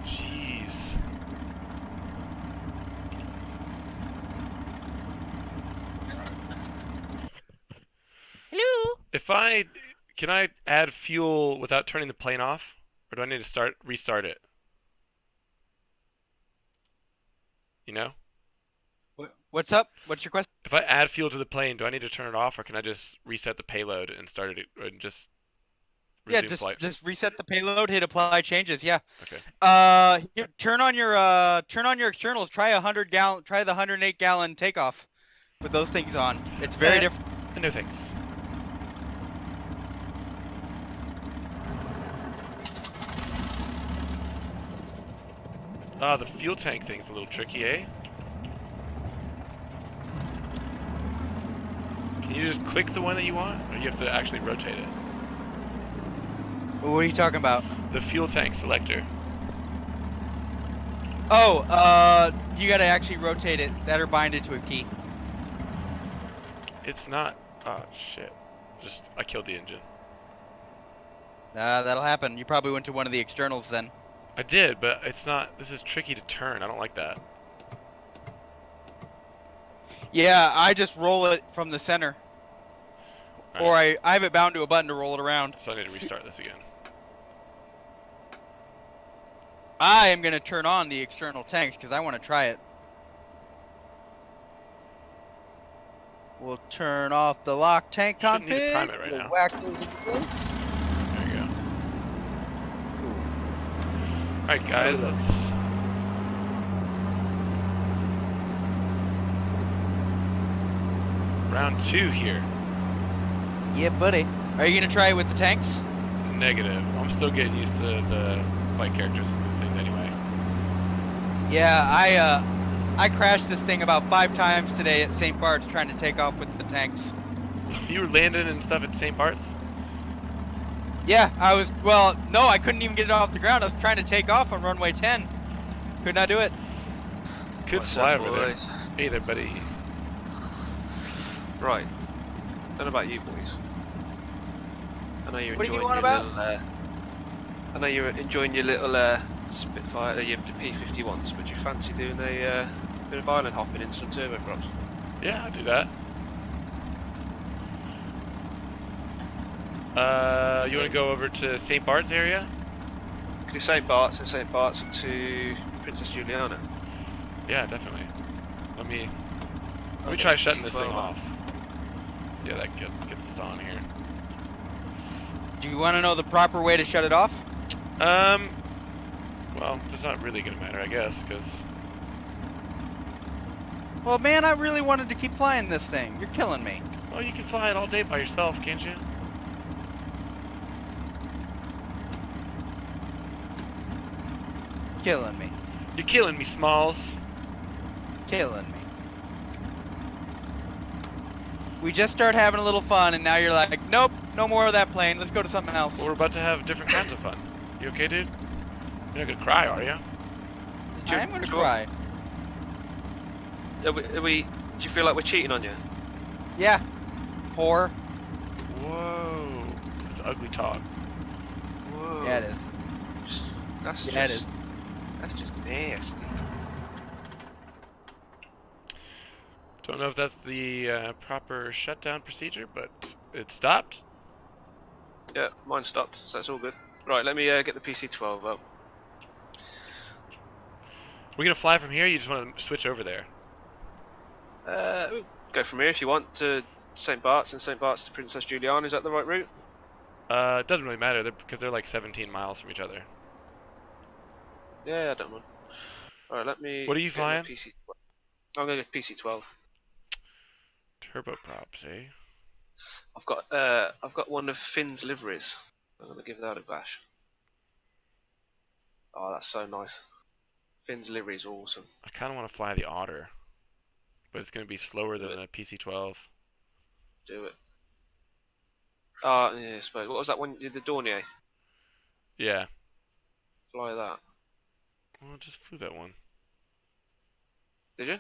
Jeez. Hello? Can I add fuel without turning the plane off? Or do I need to restart it? You know? What's up? What's your question? If I add fuel to the plane, do I need to turn it off, or can I just reset the payload and start it and just resume flight? Just reset the payload, hit apply changes. Yeah. Okay. Here, turn on your externals. Try the 108-gallon takeoff with those things on. It's very different. No thanks. Ah, the fuel tank thing's a little tricky, eh? Can you just click the one that you want, or you have to actually rotate it? What are you talking about? The fuel tank selector. Oh, you gotta actually rotate it. That or bind it to a key. It's not. Oh shit! I killed the engine. That'll happen. You probably went to one of the externals then. I did, but it's not. This is tricky to turn. I don't like that. Yeah, I just roll it from the center. Right. Or I have it bound to a button to roll it around. So I need to restart this again. I am going to turn on the external tanks because I want to try it. We'll turn off the lock tank Shouldn't need to config. prime it right We'll now. whack those into place. There you go. Alright guys, let's... Round 2 here. Yeah, buddy. Are you going to try it with the tanks? Negative. I'm still getting used to the flight characteristics of things anyway. Yeah, I crashed this thing about 5 times today at St. Bart's trying to take off with the tanks. You were landing and stuff at St. Bart's? Yeah, no, I couldn't even get it off the ground. I was trying to take off on runway 10. Could not do it. Could What's fly up, over there. boys? Hey there, buddy. Right. Don't know about you boys. I know you're What do you enjoying want your about? little. I know you're enjoying your little Spitfire, your P-51s, but do you fancy doing a bit of island hopping in some turboprops? Yeah, I'll do that. You want to go over to St. Bart's area? Could do St. Bart's and St. Bart's to Princess Juliana. Yeah, definitely. Let me try shutting this thing PC-12 off. See how that gets us on here. Do you want to know the proper way to shut it off? Well, it's not really gonna matter, I guess, because Well, man, I really wanted to keep flying this thing. You're killing me. well, you can fly it all day by yourself, can't you? Killing me. You're killing me, Smalls. Killing me. We just started having a little fun, and now you're like, nope, no more of that plane. Let's go to something else. Well, we're about to have different kinds of fun. You okay, dude? You're not gonna cry, are you? I am gonna cry. Do you feel like we're cheating on you? Yeah. Whore. Whoa, that's ugly talk. Whoa. Yeah, it is. That's Yeah, it just, is. That's just nasty. Don't know if that's the proper shutdown procedure, but it stopped. Yeah, mine stopped, so that's all good. Right, let me get the PC-12 up. We're gonna fly from here. Or you just want to switch over there? We'll go from here if you want to St. Bart's and St. Bart's to Princess Juliana. Is that the right route? It doesn't really matter because they're like 17 miles from each other. Yeah, I don't mind. Alright, let me. What are you get my flying? PC. I'm gonna get PC-12. Turboprops, eh? I've got one of Finn's liveries. I'm gonna give that a bash. Oh, that's so nice. Finn's livery is awesome. I kind of want to fly the Otter, but it's gonna be slower than the PC-12. Do it. Yeah, I suppose. What was that one? The Dornier. Yeah. fly that. Well, I just flew that one. Did you?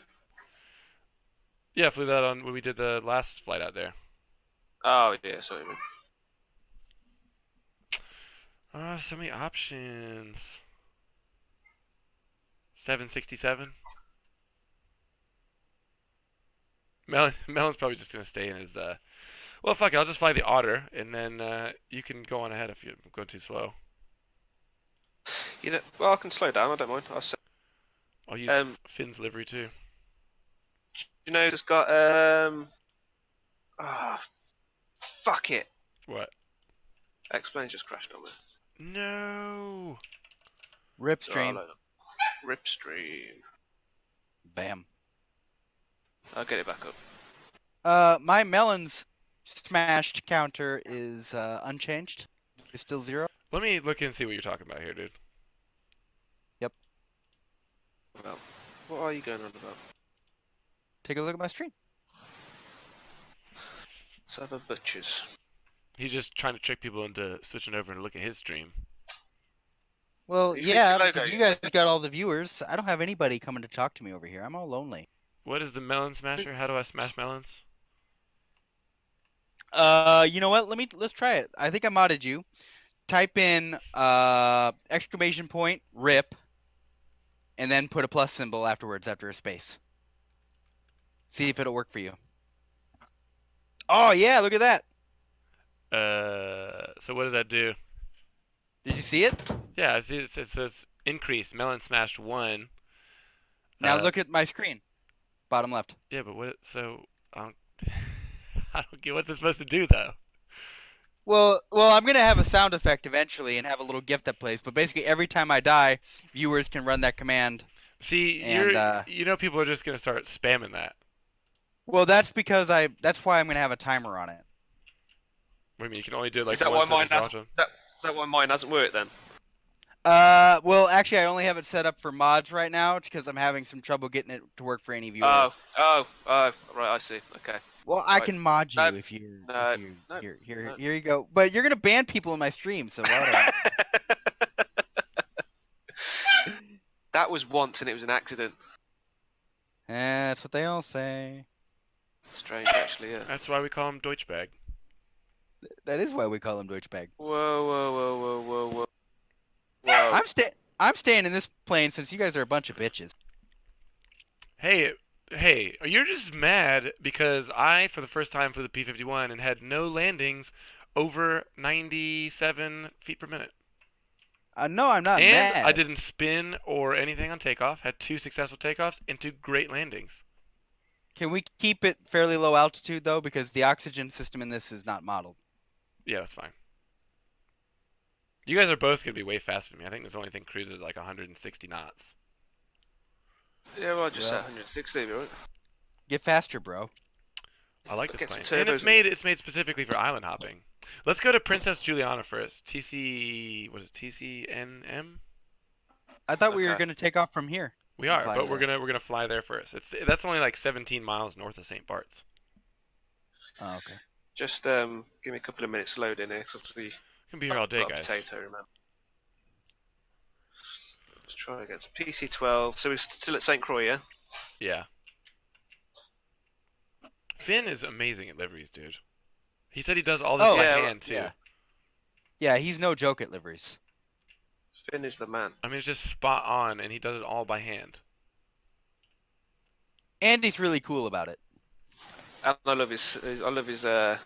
Yeah, I flew that on when we did the last flight out there. Oh yeah, sorry. Oh, so many options. 767. Melon's probably just gonna stay in his. Well, fuck it. I'll just fly the Otter, and then you can go on ahead if you go too slow. You know, well, I can slow down. I don't mind. I'll use Finn's livery too. You know, it's got fuck it. What? X-plane just crashed on me. No. Ripstream. Oh, Ripstream. Bam. I'll get it back up. My melons smashed counter is unchanged. It's still 0. Let me look and see what you're talking about here, dude. Yep. Well, what are you going on about? Take a look at my stream. Let's have a butcher's. He's just trying to trick people into switching over and look at his stream. Well, You fix yeah, your logo, because you guys got all the viewers. I don't have anybody coming to talk to me over here. I'm all lonely. What is the melon smasher? How do I smash melons? You know what? Let's try it. I think I modded you. Type in exclamation point rip, and then put a plus symbol afterwards after a space. See if it'll work for you. Oh yeah, look at that. So what does that do? Did you see it? Yeah, I see it says increase melon smashed 1. Now look at my screen. Bottom left. Yeah, but what? So I don't get what's it supposed to do though. Well, I'm gonna have a sound effect eventually and have a little GIF that plays. But basically, every time I die, viewers can run that command. See, and, you know, people are just gonna start spamming that. Well, that's because that's why I'm gonna have a timer on it. What do you mean? You can only do like Is that one why sentence mine at a time? is that why mine hasn't worked then? Well, actually, I only have it set up for mods right now because I'm having some trouble getting it to work for any viewer. Oh, right, I see. Okay. Well, I can mod you No, if you. no, Here you go. But you're gonna ban people in my stream, so why That was once, and it was an accident. That's what they all say. Strange, actually. Yeah. That's why we call him Deutschbag. That is why we call him Deutschbag. Whoa. I'm staying in this plane since you guys are a bunch of bitches. Hey, you're just mad because I, for the first time for the P-51, and had no landings over 97 feet per minute. No, I'm not and mad. I didn't spin or anything on takeoff. Had 2 successful takeoffs and 2 great landings. Can we keep it fairly low altitude though, because the oxygen system in this is not modeled? Yeah, that's fine. You guys are both gonna be way faster than me. I think this only thing cruises like 160 knots. Yeah, well, I just set 160, right? Get faster, bro. I like this Get plane, some and turbos it's made specifically for island hopping. Let's go to Princess Juliana first. TCNM? I thought we were Okay. gonna take off from here. We are, Fly but we're there. gonna fly there first. That's only like 17 miles north of St. Bart's. Oh, okay. Just give me a couple of minutes to load in here, because obviously Can be here all day, got a guys. potato, remember. Let's try again. It's PC12. So we're still at St. Croix, yeah? Yeah. Finn is amazing at liveries, dude. He said he does all this by yeah, hand too. Yeah, he's no joke at liveries. Finn is the man. I mean, it's just spot on, and he does it all by hand. And he's really cool about it. And I love his the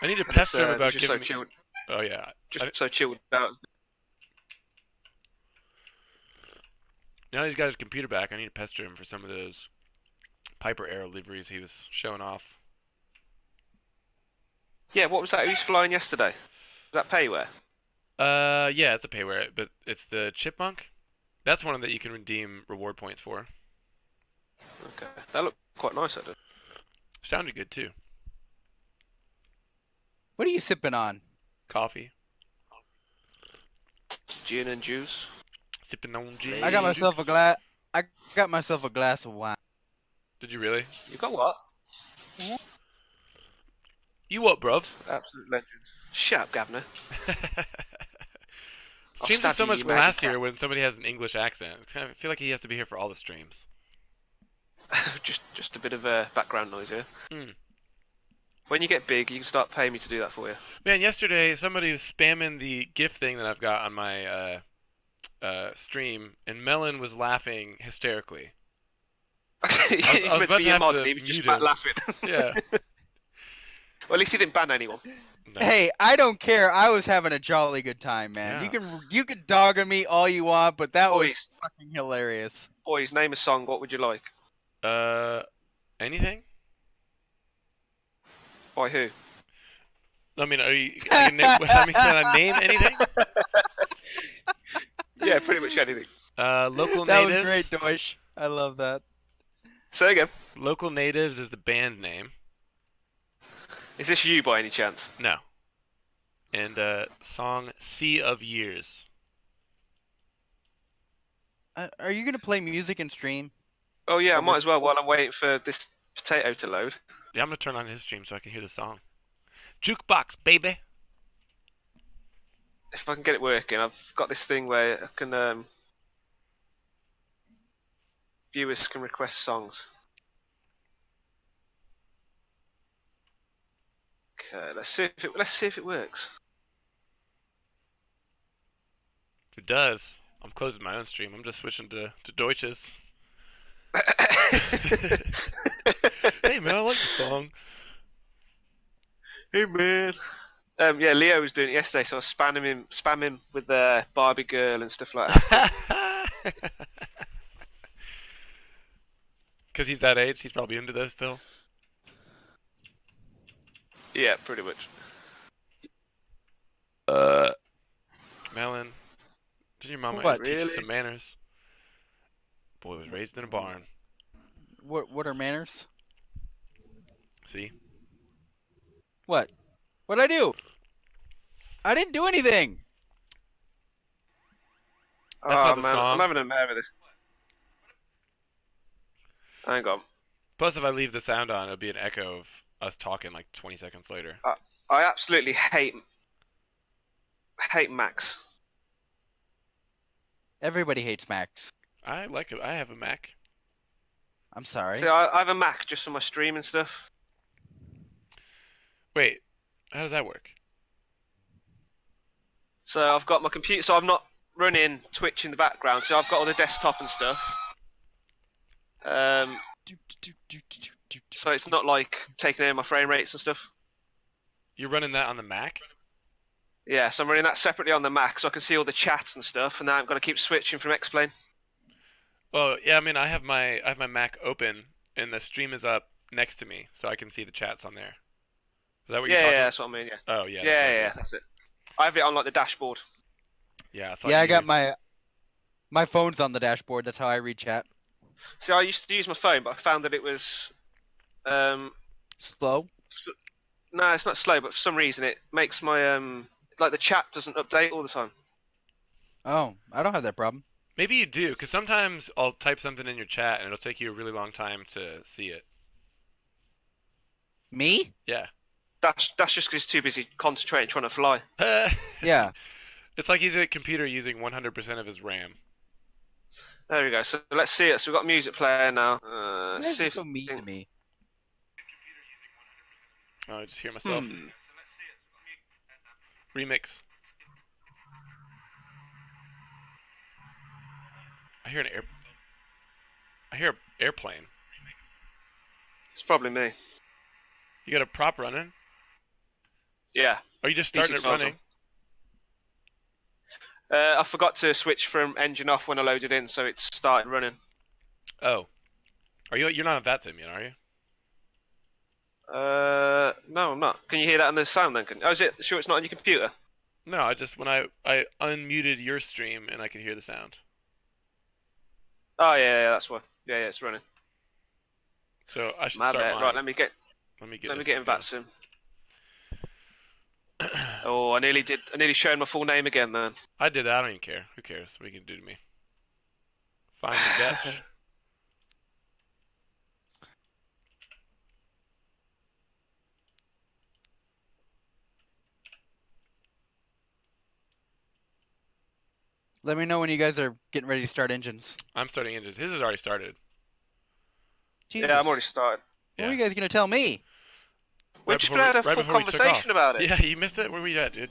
I need to pester him about just giving so me. chilled, Oh yeah. so chilled about. Now he's got his computer back. I need to pester him for some of those Piper Arrow liveries he was showing off. Yeah, what was that he was flying yesterday? Was that payware? Yeah, it's a payware, but it's the Chipmunk. That's one that you can redeem reward points for. Okay, that looked quite nice, that did. Sounded good too. What are you sipping on? Coffee. Gin and juice. Sipping on gin. I got myself a glass. I got myself a glass of wine. Did you really? You got what? You what, bruv? Absolute legend. Shut up, Gavner. Streams are so stab you, much you magic classier cat. when somebody has an English accent. It's kind of, I feel like he has to be here for all the streams. just a bit of background noise here. Hmm. When you get big, you can start paying me to do that for you. Man, yesterday somebody was spamming the GIF thing that I've got on my stream, and Melon was laughing hysterically. He's meant to be a mod, he was just back laughing. Yeah. Well, at least he didn't ban anyone. No. Hey, I don't care. I was having a jolly good time, man. Yeah. You can dog on me all you want, but that was Boys. fucking hilarious. Boys, name a song. What would you like? Anything? By who? I mean, are you? Can I name anything? Yeah, pretty much anything. Local That natives. was great, Deutsch. I love that. Say again. Local natives is the band name. Is this you by any chance? No. And song "Sea of Years." Are you gonna play music and stream? Oh yeah, I might as well while I'm waiting for this potato to load. Yeah, I'm gonna turn on his stream so I can hear the song. Jukebox, baby. If I can get it working, I've got this thing where I can viewers can request songs. Okay, let's see if it works. If it does, I'm closing my own stream. I'm just switching to Deutsch's. Hey man, I like the song. Hey man. Yeah, Leo was doing it yesterday, so I was spam him with the Barbie girl and stuff like that. Because he's that age, he's probably into those still. Yeah, pretty much. Melon, did your mama What, teach you really? some manners? Boy was raised in a barn. What are manners? See? What? What'd I do? I didn't do anything. That's not the man, song. I'm having a mare with this. Hang on. Plus, if I leave the sound on, it'll be an echo of us talking like 20 seconds later. I absolutely hate Max. Everybody hates Macs. I like it. I have a Mac. I'm sorry. See, I have a Mac just for my stream and stuff. Wait, how does that work? So I've got my computer, so I'm not running Twitch in the background, so I've got all the desktop and stuff. So it's not like taking in my frame rates and stuff. You're running that on the Mac? Yeah, so I'm running that separately on the Mac, so I can see all the chats and stuff, and now I'm going to keep switching from X-Plane. Well, yeah, I mean, I have my Mac open, and the stream is up next to me, so I can see the chats on there. Is that what you're Yeah, talking yeah, about? that's what I mean, yeah. Oh, yeah. Yeah, that's it. I have it on like the dashboard. Yeah, I thought Yeah, I you got were- my phone's on the dashboard. That's how I read chat. See, I used to use my phone, but I found that it was... Slow. No, it's not slow, but for some reason it makes my... like the chat doesn't update all the time. Oh, I don't have that problem. Maybe you do, because sometimes I'll type something in your chat, and it'll take you a really long time to see it. Me? Yeah. That's just because he's too busy concentrating trying to fly. Yeah. It's like he's at a computer using 100% of his RAM. There we go. So let's see it. So we've got music player now. Why is See it if so mean to me? Oh, I just hear myself. Remix. I hear an airplane. It's probably me. You got a prop running? Yeah. Are you just starting it Easy running? I forgot to switch from engine off when I loaded in, so it's started running. Oh. You're not on that sim yet, are you? No, I'm not. Can you hear that on the sound then? Oh, is it sure it's not on your computer? No, I just when I unmuted your stream and I could hear the sound. Oh yeah, that's why. Yeah, it's running. So I should My start bad. mine. Right, let me get in VATSIM. Oh, I nearly showed my full name again then. I did that. I don't even care. Who cares? What are you gonna do to me? Find the Dutch. Let me know when you guys are getting ready to start engines. I'm starting engines. His has already started. Jesus. Yeah, I'm already started. What are you guys gonna tell me? We just had a full conversation about it. Yeah, you missed it. Where were you at, dude?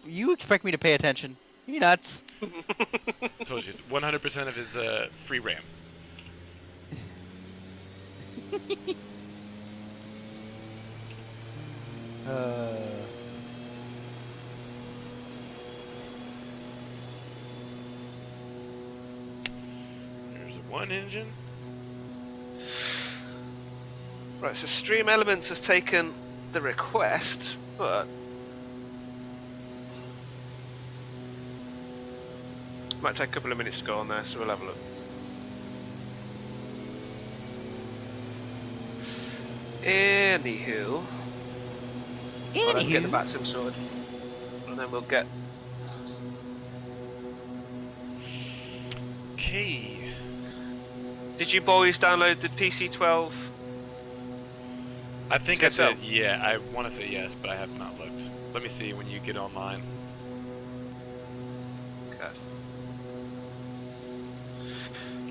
You expect me to pay attention? You nuts? I told you, 100% of his free RAM. There's one engine. Right, so Stream Elements has taken the request, but might take a couple of minutes to go on there, so we'll have a look. Anywho, let's get the Batsim sorted, and then we'll get. Okay. Did you boys download the PC12? I think I CSL? did. Yeah, I want to say yes, but I have not looked. Let me see when you get online. Okay.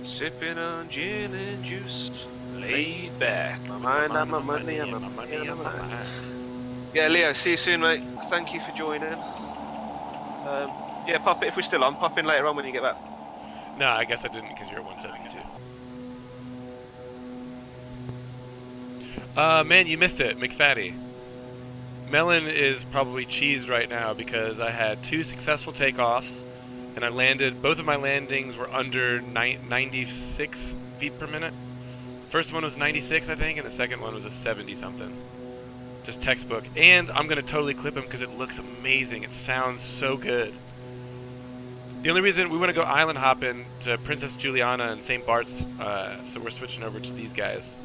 Sipping on gin and juice, laid back. My mind on my money and my money on my mind. Yeah, Leo, see you soon, mate. Thank you for joining. Yeah, pop it if we're still on. Pop in later on when you get back. No, I guess I didn't because you're at 172. Man, you missed it, McFatty. Melon is probably cheesed right now because I had 2 successful takeoffs, and I landed. Both of my landings were under 96 feet per minute. First one was 96, I think, and the second one was a 70 something. Just textbook. And I'm gonna totally clip him because it looks amazing. It sounds so good. The only reason we want to go island hopping to Princess Juliana and St. Bart's, so we're switching over to these guys.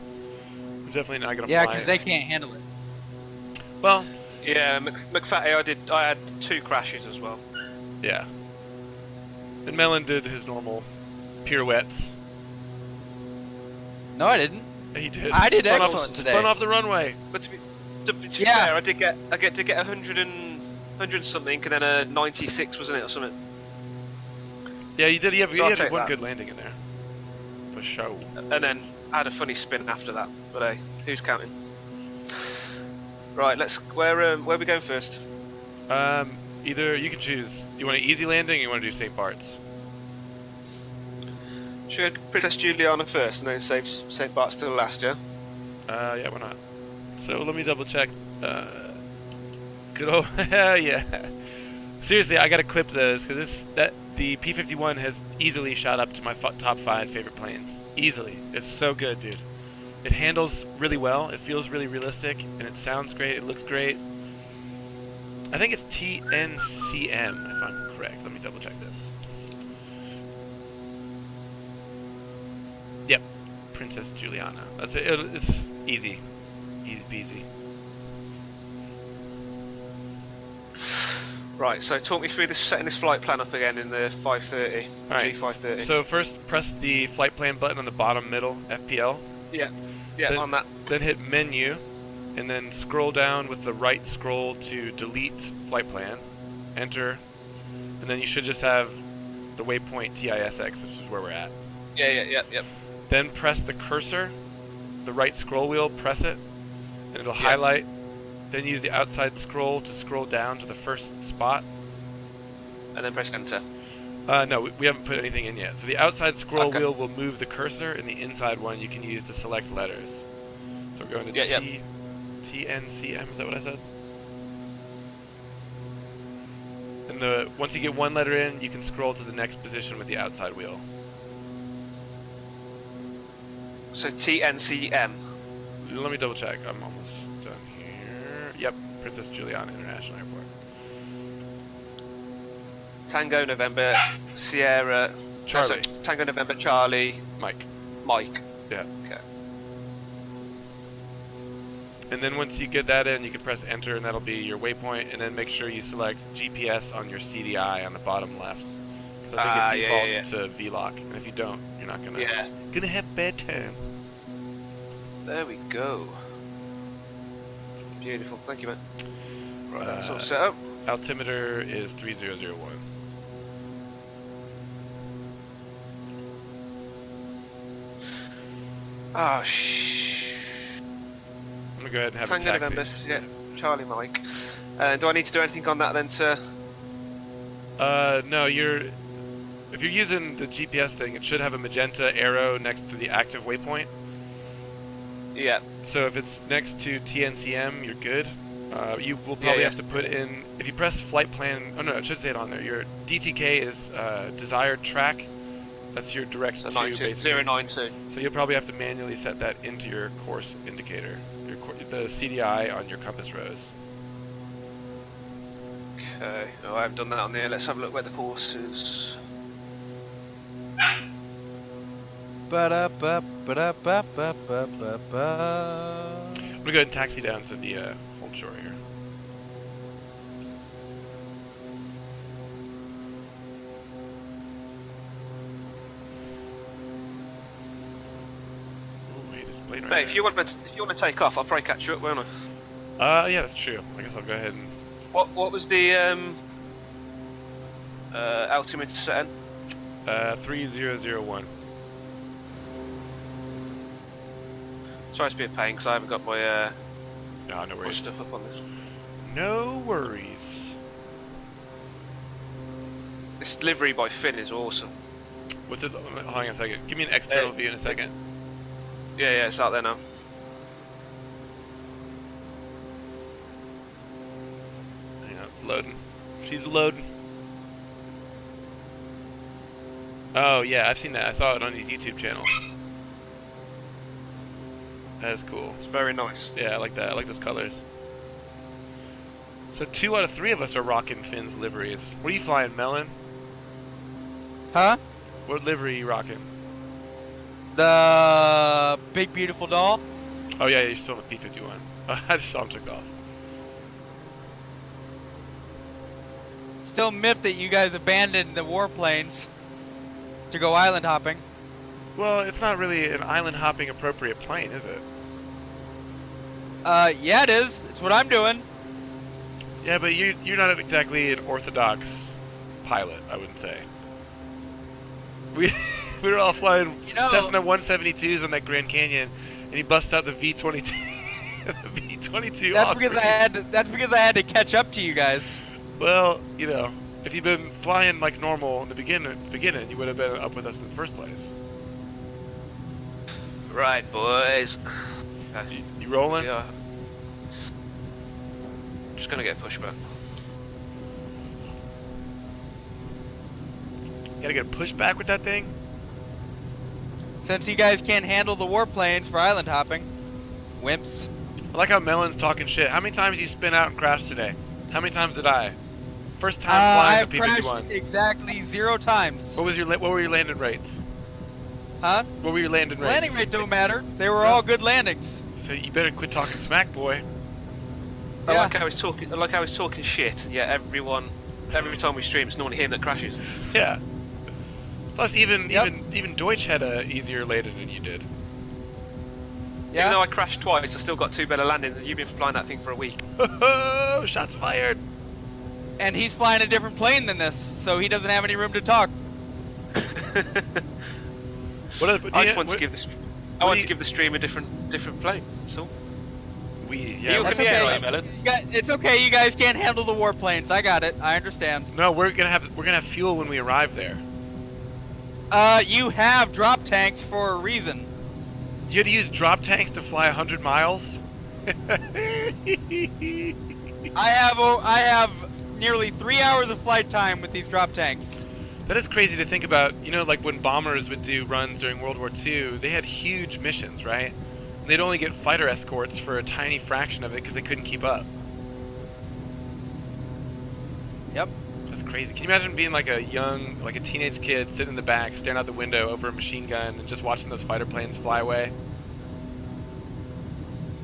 I'm definitely not gonna fly. Yeah, because they can't handle it. Well, yeah, McFatty, I had 2 crashes as well. Yeah. And Melon did his normal pirouettes. No, I didn't. Yeah, he did. I did Spun excellent off, today. Spun off the runway. But to be fair, I get to get 100 something, and then a 96, wasn't it, or something? Yeah, you did. You So had I'll one take that. good landing in there. For sure. And then I had a funny spin after that. But hey, who's counting? Right, let's. Where are we going first? Either you can choose. You want an easy landing, or you want to do St. Bart's? Should we go Princess Juliana first, and then save St. Bart's till last, yeah? Yeah, why not? So let me double check. Good old yeah. Seriously, I gotta clip those because the P-51 has easily shot up to my top 5 favorite planes. Easily, it's so good, dude. It handles really well. It feels really realistic, and it sounds great. It looks great. I think it's TNCM if I'm correct. Let me double check this. Yep, Princess Juliana. That's it. It's easy, easy peasy. Right, so talk me through setting this flight plan up again in the 530, Alright, G530. so first press the flight plan button on the bottom middle, FPL. Yeah, then, on that. Then hit menu, and then scroll down with the right scroll to delete flight plan. Enter, and then you should just have the waypoint TISX, which is where we're at. Yeah. Then press the cursor, the right scroll wheel, press it, and it'll highlight. Then use the outside scroll to scroll down to the first spot. And then press enter. No, we haven't put anything in yet. So the outside scroll Okay. wheel will move the cursor, and the inside one you can use to select letters. So we're going to TNCM, is that what I said? And once you get one letter in, you can scroll to the next position with the outside wheel. So TNCM. Let me double check. I'm almost done here. Yep, Princess Juliana International Airport. Tango November Sierra Charlie. Tango November Charlie Mike. Yeah. Okay. And then once you get that in, you can press enter, and that'll be your waypoint. And then make sure you select GPS on your CDI on the bottom left, because I think it defaults to VLOC. And if you don't, you're not gonna have bad time. There we go. Beautiful. Thank you, man. Right, that's all set up. Altimeter is 3001. Oh, shh. I'm gonna go ahead and have Tango a taxi. November, yeah, Charlie Mike. Do I need to do anything on that then to... No, if you're using the GPS thing, it should have a magenta arrow next to the active waypoint. Yeah. So if it's next to TNCM, you're good. You will probably have to put in, if you press flight plan, oh no, it should say it on there. Your DTK is desired track. That's your direct to, basically. 092. So you'll probably have to manually set that into your course indicator, the CDI on your compass rose. Okay, oh, I haven't done that on there. Let's have a look where the course is. I'm gonna go ahead and taxi down to the old shore here. Oh, wait, there's a plane right Mate, if you want to take off, I'll probably catch you up, won't I? Yeah, that's true. I guess I'll go ahead and. What was the altimeter set in? 3001. Sorry to be a pain because I haven't got my No, no my worries. stuff up on this. No worries. This delivery by Finn is awesome. What's it? Hold on a second. Give me an external view in a second. Yeah, it's out there now. Hang on, it's loading. She's loading. Oh yeah, I've seen that. I saw it on his YouTube channel. That is cool. It's very nice. Yeah, I like that. I like those colors. So 2 out of 3 of us are rocking Finn's liveries. What are you flying, Melon? Huh? What livery are you rocking? The big beautiful doll. Oh yeah, you're still in the P-51. I just saw him took off. Still myth that you guys abandoned the warplanes to go island hopping. Well, it's not really an island hopping appropriate plane, is it? Yeah it is. It's what I'm doing. Yeah, but you're not exactly an orthodox pilot, I wouldn't say. We were all flying Cessna 172s on that Grand Canyon, and he busts out the V-22. The V-22. That's because I had to catch up to you guys. Well, if you'd been flying like normal in the beginning, you would have been up with us in the first place. Right, boys. You rolling? Yeah. Just gonna get a pushback. Gotta get a pushback with that thing? Since you guys can't handle the warplanes for island hopping. Wimps. I like how Melon's talking shit. How many times you spin out and crash today? How many times did I? First time flying I've the P-51. crashed exactly 0 times. What were your landing rates? Huh? What were your landing rates? Landing rate don't matter. They were all good landings. So you better quit talking smack, boy. I Yeah. like how he's talking shit, and yet every time we stream, it's normally him that crashes. Yeah. Plus, even Deutsch had a easier landing than you did. Yeah. Even though I crashed twice, I still got 2 better landings, and you've been flying that thing for a week. Oh, shots fired! And he's flying a different plane than this, so he doesn't have any room to talk. I just want to give the stream a different plane. So Yeah, That's okay. right, Melon. It's okay. You guys can't handle the warplanes. I got it. I understand. no, we're gonna have fuel when we arrive there. You have drop tanks for a reason. You had to use drop tanks to fly 100 miles. I have nearly 3 hours of flight time with these drop tanks. That is crazy to think about. Like when bombers would do runs during World War II, they had huge missions, right? And they'd only get fighter escorts for a tiny fraction of it because they couldn't keep up. Yep. That's crazy. Can you imagine being like a teenage kid sitting in the back, staring out the window over a machine gun and just watching those fighter planes fly away?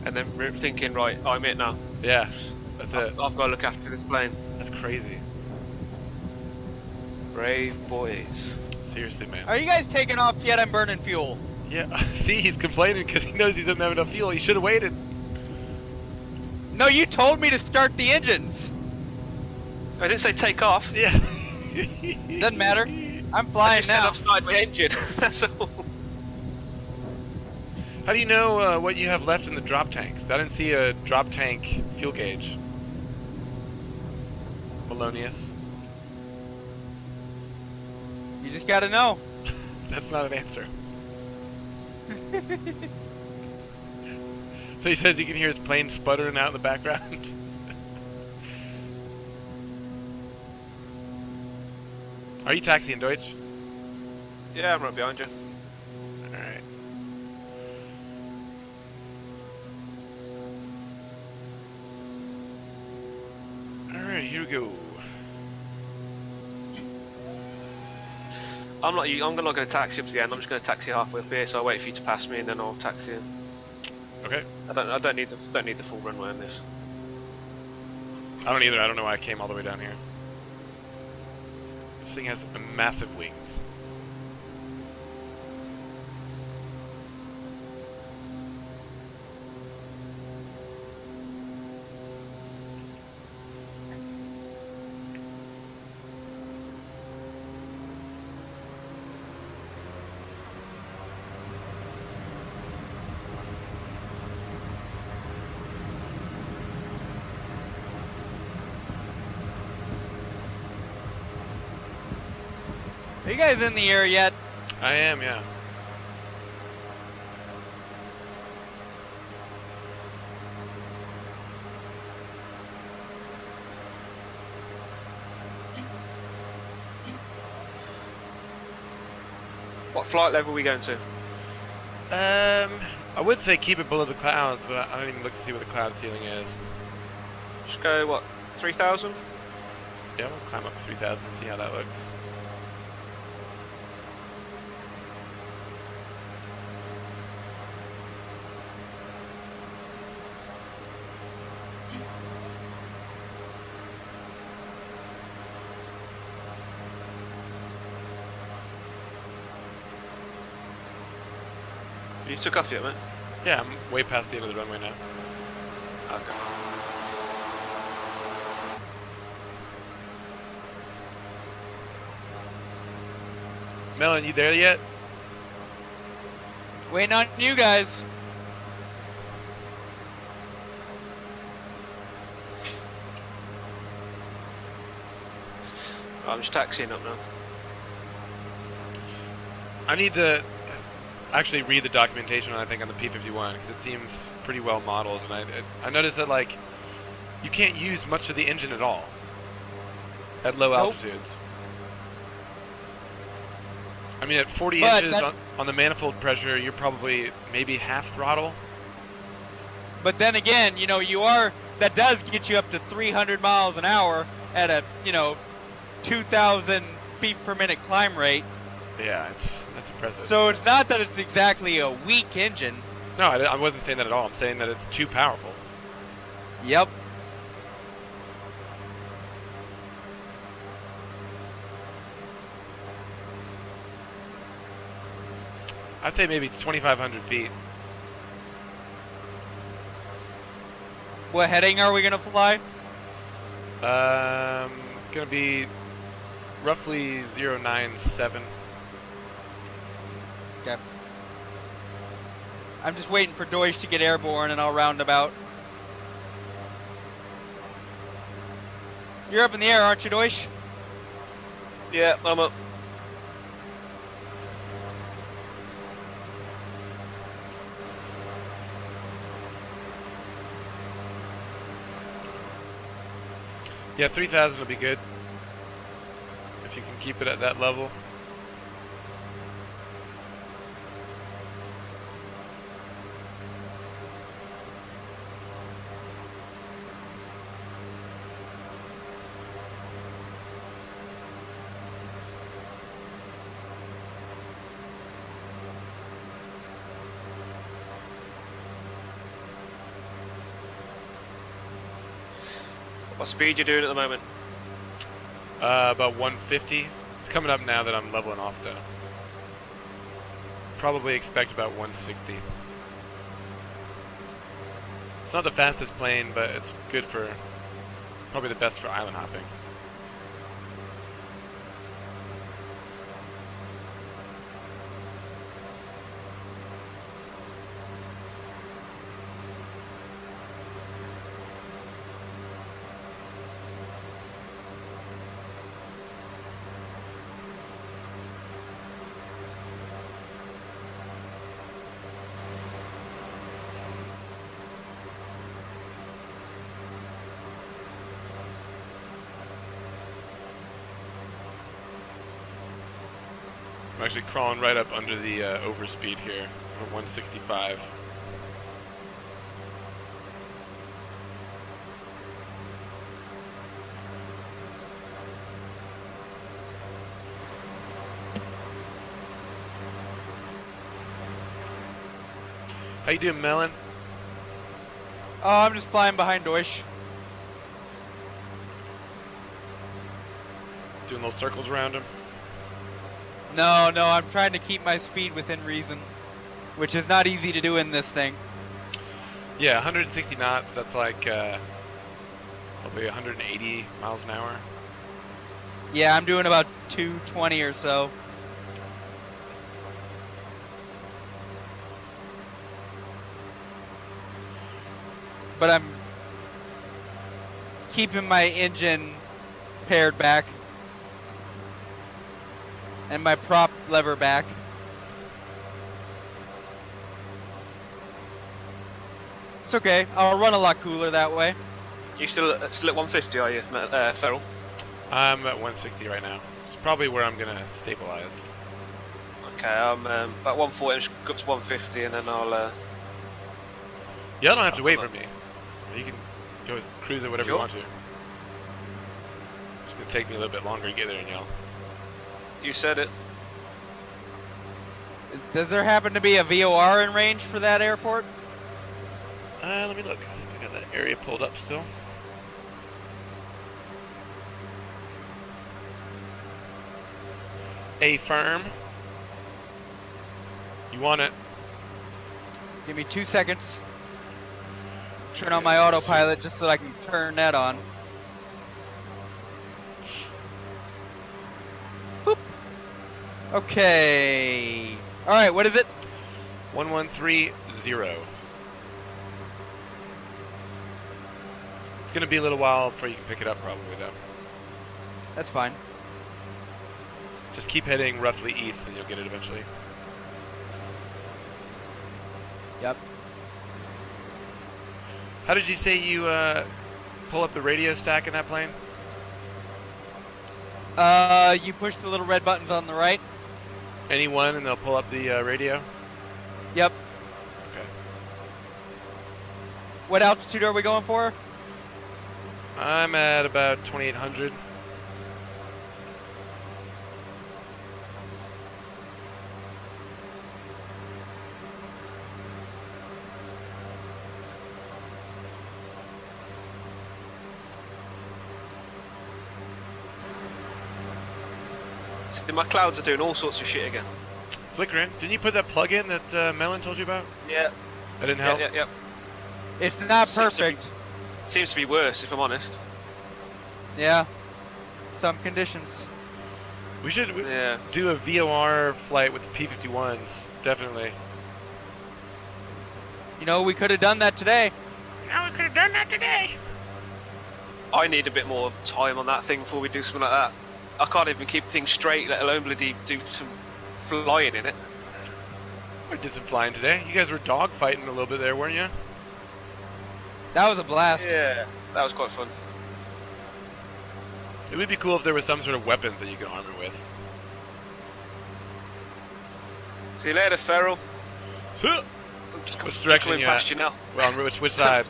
And then thinking, right, I'm it now. Yeah, that's it. I've got to look after this plane. That's crazy. Brave boys. Seriously, man. Are you guys taking off yet? I'm burning fuel. Yeah, see, he's complaining because he knows he doesn't have enough fuel. He should have waited. No, you told me to start the engines. I didn't say take off. Yeah. Doesn't matter. I'm I flying just said now. I've started my engine. That's all. How do you know what you have left in the drop tanks? I didn't see a drop tank fuel gauge. Melonius. You just gotta know. That's not an answer. So he says you can hear his plane sputtering out in the background. Are you taxiing, Deutsch? Yeah, I'm right behind you. Alright. Alright, here we go. I'm not going to taxi up to the end. I'm just going to taxi halfway up here. So I'll wait for you to pass me, and then I'll taxi in. Okay. I don't need the full runway on this. I don't either. I don't know why I came all the way down here. This thing has massive wings. Are you guys in the air yet? I am, yeah. What flight level are we going to? I would say keep it below the clouds, but I don't even look to see what the cloud ceiling is. Just go, what, 3,000? Yeah, we'll climb up to 3,000 and see how that looks. You took off yet, mate? Yeah, I'm way past the end of the runway now. Okay. Melon, you there yet? Waiting on you guys. I'm just taxiing up now. I need to actually read the documentation on, I think, on the P-51 because it seems pretty well modeled, and I noticed that like you can't use much of the engine at all at low altitudes. I mean, at 40 inches on the manifold pressure, you're probably maybe half throttle. But then again, you know, that does get you up to 300 miles an hour at a, 2,000 feet per minute climb rate. Yeah, that's impressive. So it's not that it's exactly a weak engine. No, I wasn't saying that at all. I'm saying that it's too powerful. Yep. I'd say maybe 2,500 feet. What heading are we gonna fly? Gonna be roughly 097. Okay. I'm just waiting for Deutsch to get airborne and I'll round about. You're up in the air, aren't you, Deutsch? Yeah, I'm up. Yeah, 3,000 will be good if you can keep it at that level. What speed you doing at the moment? About 150. It's coming up now that I'm leveling off though. Probably expect about 160. It's not the fastest plane, but it's good for, probably the best for island hopping. I'm actually crawling right up under the overspeed here for 165. How you doing, Melon? Oh, I'm just flying behind Deutsch. Doing little circles around him? No, I'm trying to keep my speed within reason, which is not easy to do in this thing. Yeah, 160 knots, that's like probably 180 miles an hour. Yeah, I'm doing about 220 or so. But I'm keeping my engine paired back and my prop lever back. It's okay. I'll run a lot cooler that way. You still at 150, are you, Ferrell? I'm at 160 right now. It's probably where I'm gonna stabilize. Okay, I'm about 140, just go up to 150, and then I'll. Y'all don't have to wait for me. You can go cruise it whatever you want to. It's gonna take me a little bit longer to get there than y'all. You said it. Does there happen to be a VOR in range for that airport? Let me look. I think I got that area pulled up still. A firm. You want it? Give me 2 seconds. Turn on my autopilot just so that I can turn that on. Boop. Okay. Alright, what is it? 1130. It's gonna be a little while before you can pick it up probably though. That's fine. Just keep heading roughly east and you'll get it eventually. Yep. How did you say you pull up the radio stack in that plane? You push the little red buttons on the right. Any one and they'll pull up the radio? Yep. Okay. What altitude are we going for? I'm at about 2800. See, my clouds are doing all sorts of shit again. Flickering. Didn't you put that plug in that Melon told you about? Yeah. That didn't help? Yeah. It's not perfect. Seems to be worse, if I'm honest. Yeah. Some conditions. We should do a VOR flight with the P-51s. Definitely. You know, we could have done that today. Now we could have done that today. I need a bit more time on that thing before we do something like that. I can't even keep things straight, let alone bloody do some flying in it. I did some flying today. You guys were dogfighting a little bit there, weren't you? That was a blast. Yeah, that was quite fun. It would be cool if there was some sort of weapons that you could arm it with. See you later, Ferrell. Which direction coming past you now. Well, on which side?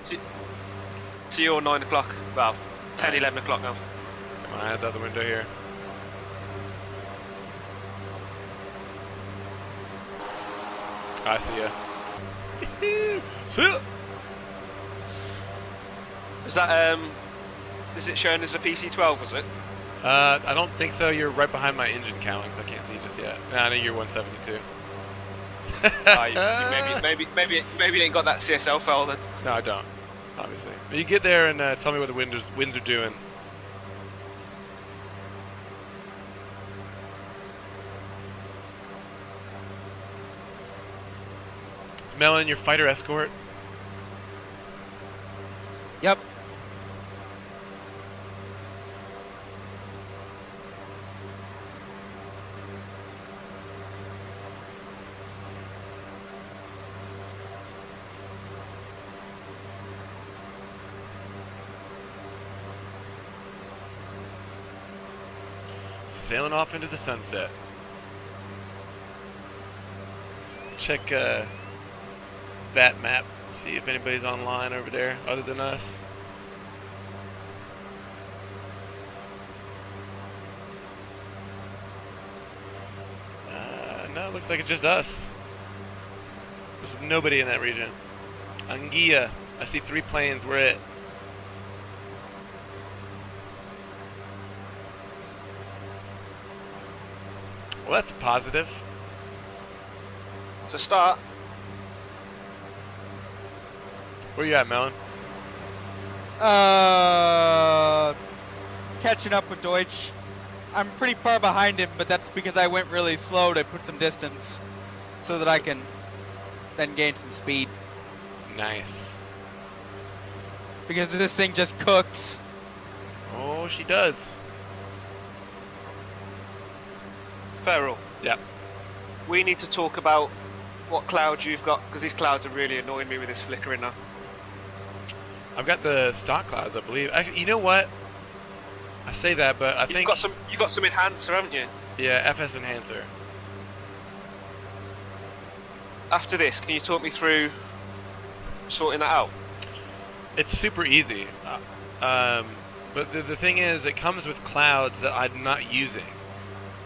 To your 9 o'clock. Well, 10, 11 o'clock now. Come on, out the other window here. I see ya. Is that is it shown as a PC-12? Was it? I don't think so. You're right behind my engine count. I can't see just yet. Nah, I think you're 172. Maybe you ain't got that CSL file then. No, I don't. Obviously. But you get there and tell me what the winds are doing. Melon, your fighter escort. Yep. Sailing off into the sunset. check that map. See if anybody's online over there other than us. No, it looks like it's just us. There's nobody in that region. Anguilla. I see 3 planes. We're it. Well, that's a positive. It's a start. Where you at, Melon? Catching up with Deutsch. I'm pretty far behind him, but that's because I went really slow to put some distance so that I can then gain some speed. Nice. Because this thing just cooks. Oh, she does. Feral. Yeah. We need to talk about what clouds you've got, because these clouds are really annoying me with this flickering now. I've got the stock clouds, I believe. Actually, you know what? I say that, but I think you got some enhancer, haven't you? Yeah, FS enhancer. After this, can you talk me through sorting that out? It's super easy. But the thing is, it comes with clouds that I'm not using.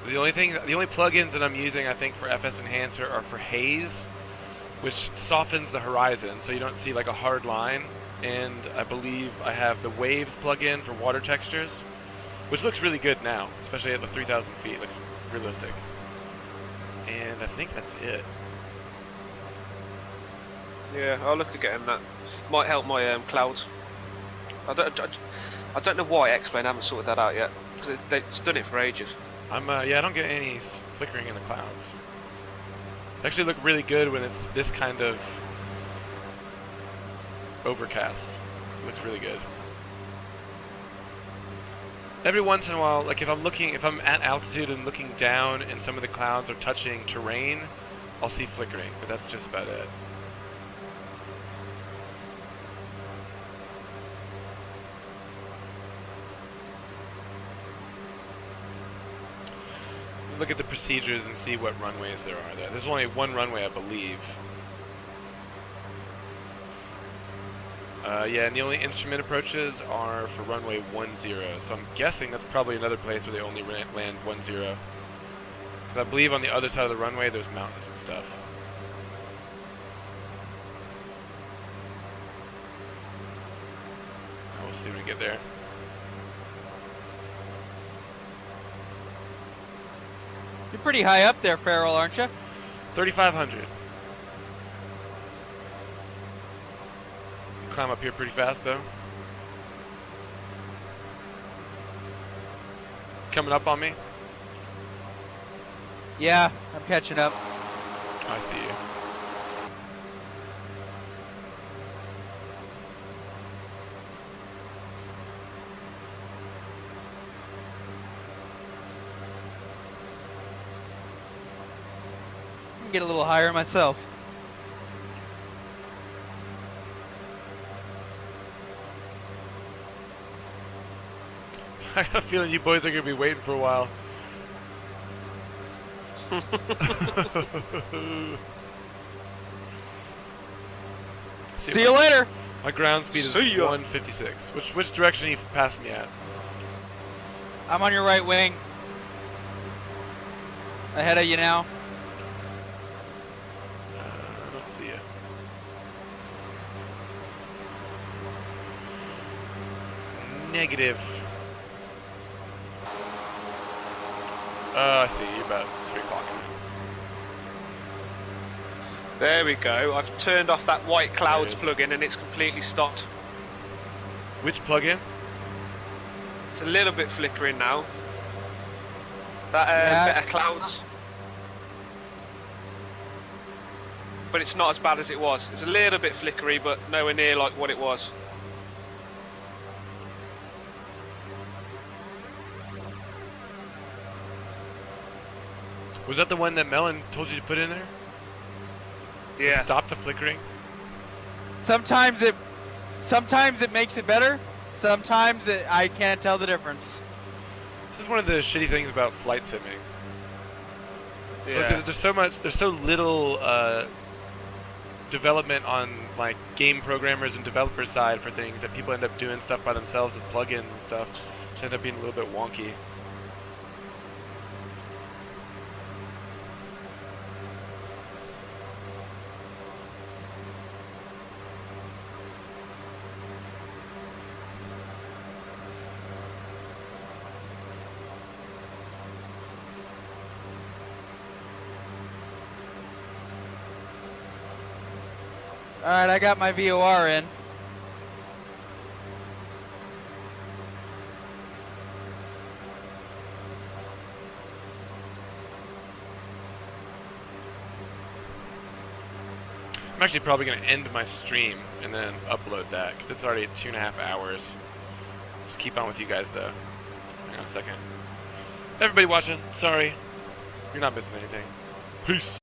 The only plugins that I'm using, I think, for FS enhancer are for haze, which softens the horizon, so you don't see like a hard line. And I believe I have the waves plugin for water textures, which looks really good now, especially at the 3,000 feet. It looks realistic. And I think that's it. Yeah, I'll look at getting that. Might help my clouds. I don't know why X-Plane haven't sorted that out yet, because it's done it for ages. Yeah, I don't get any flickering in the clouds. They actually look really good when it's this kind of overcast. It looks really good. Every once in a while, like if I'm at altitude and looking down and some of the clouds are touching terrain, I'll see flickering, but that's just about it. Look at the procedures and see what runways there are there. There's only one runway, I believe. Yeah, and the only instrument approaches are for runway 10, so I'm guessing that's probably another place where they only land 10. Because I believe on the other side of the runway there's mountains and stuff. We'll see when we get there. You're pretty high up there, Farrell, aren't you? 3,500. Climb up here pretty fast, though. Coming up on me? Yeah, I'm catching up. I see you. Get a little higher myself. I got a feeling you boys are going to be waiting for a while. See you later. My ground speed is 156. Which direction are you passing me at? I'm on your right wing. Ahead of you now. I don't see you. Negative. I see. You're about 3 o'clock. There we go. I've turned off that white clouds plugin and it's completely stopped. Which plugin? It's a little bit flickering now. That better clouds. But it's not as bad as it was. It's a little bit flickery, but nowhere near like what it was. Was that the one that Melon told you to put in there? Yeah. To stop the flickering? Sometimes it makes it better. Sometimes I can't tell the difference. This is one of the shitty things about flight simming. Yeah. There's so little development on like game programmers and developers side for things that people end up doing stuff by themselves with plugins and stuff, which end up being a little bit wonky. Alright, I got my VOR in. I'm actually probably going to end my stream and then upload that, because it's already at 2.5 hours. Just keep on with you guys, though. Hang on a second. Everybody watching, sorry. You're not missing anything. Peace.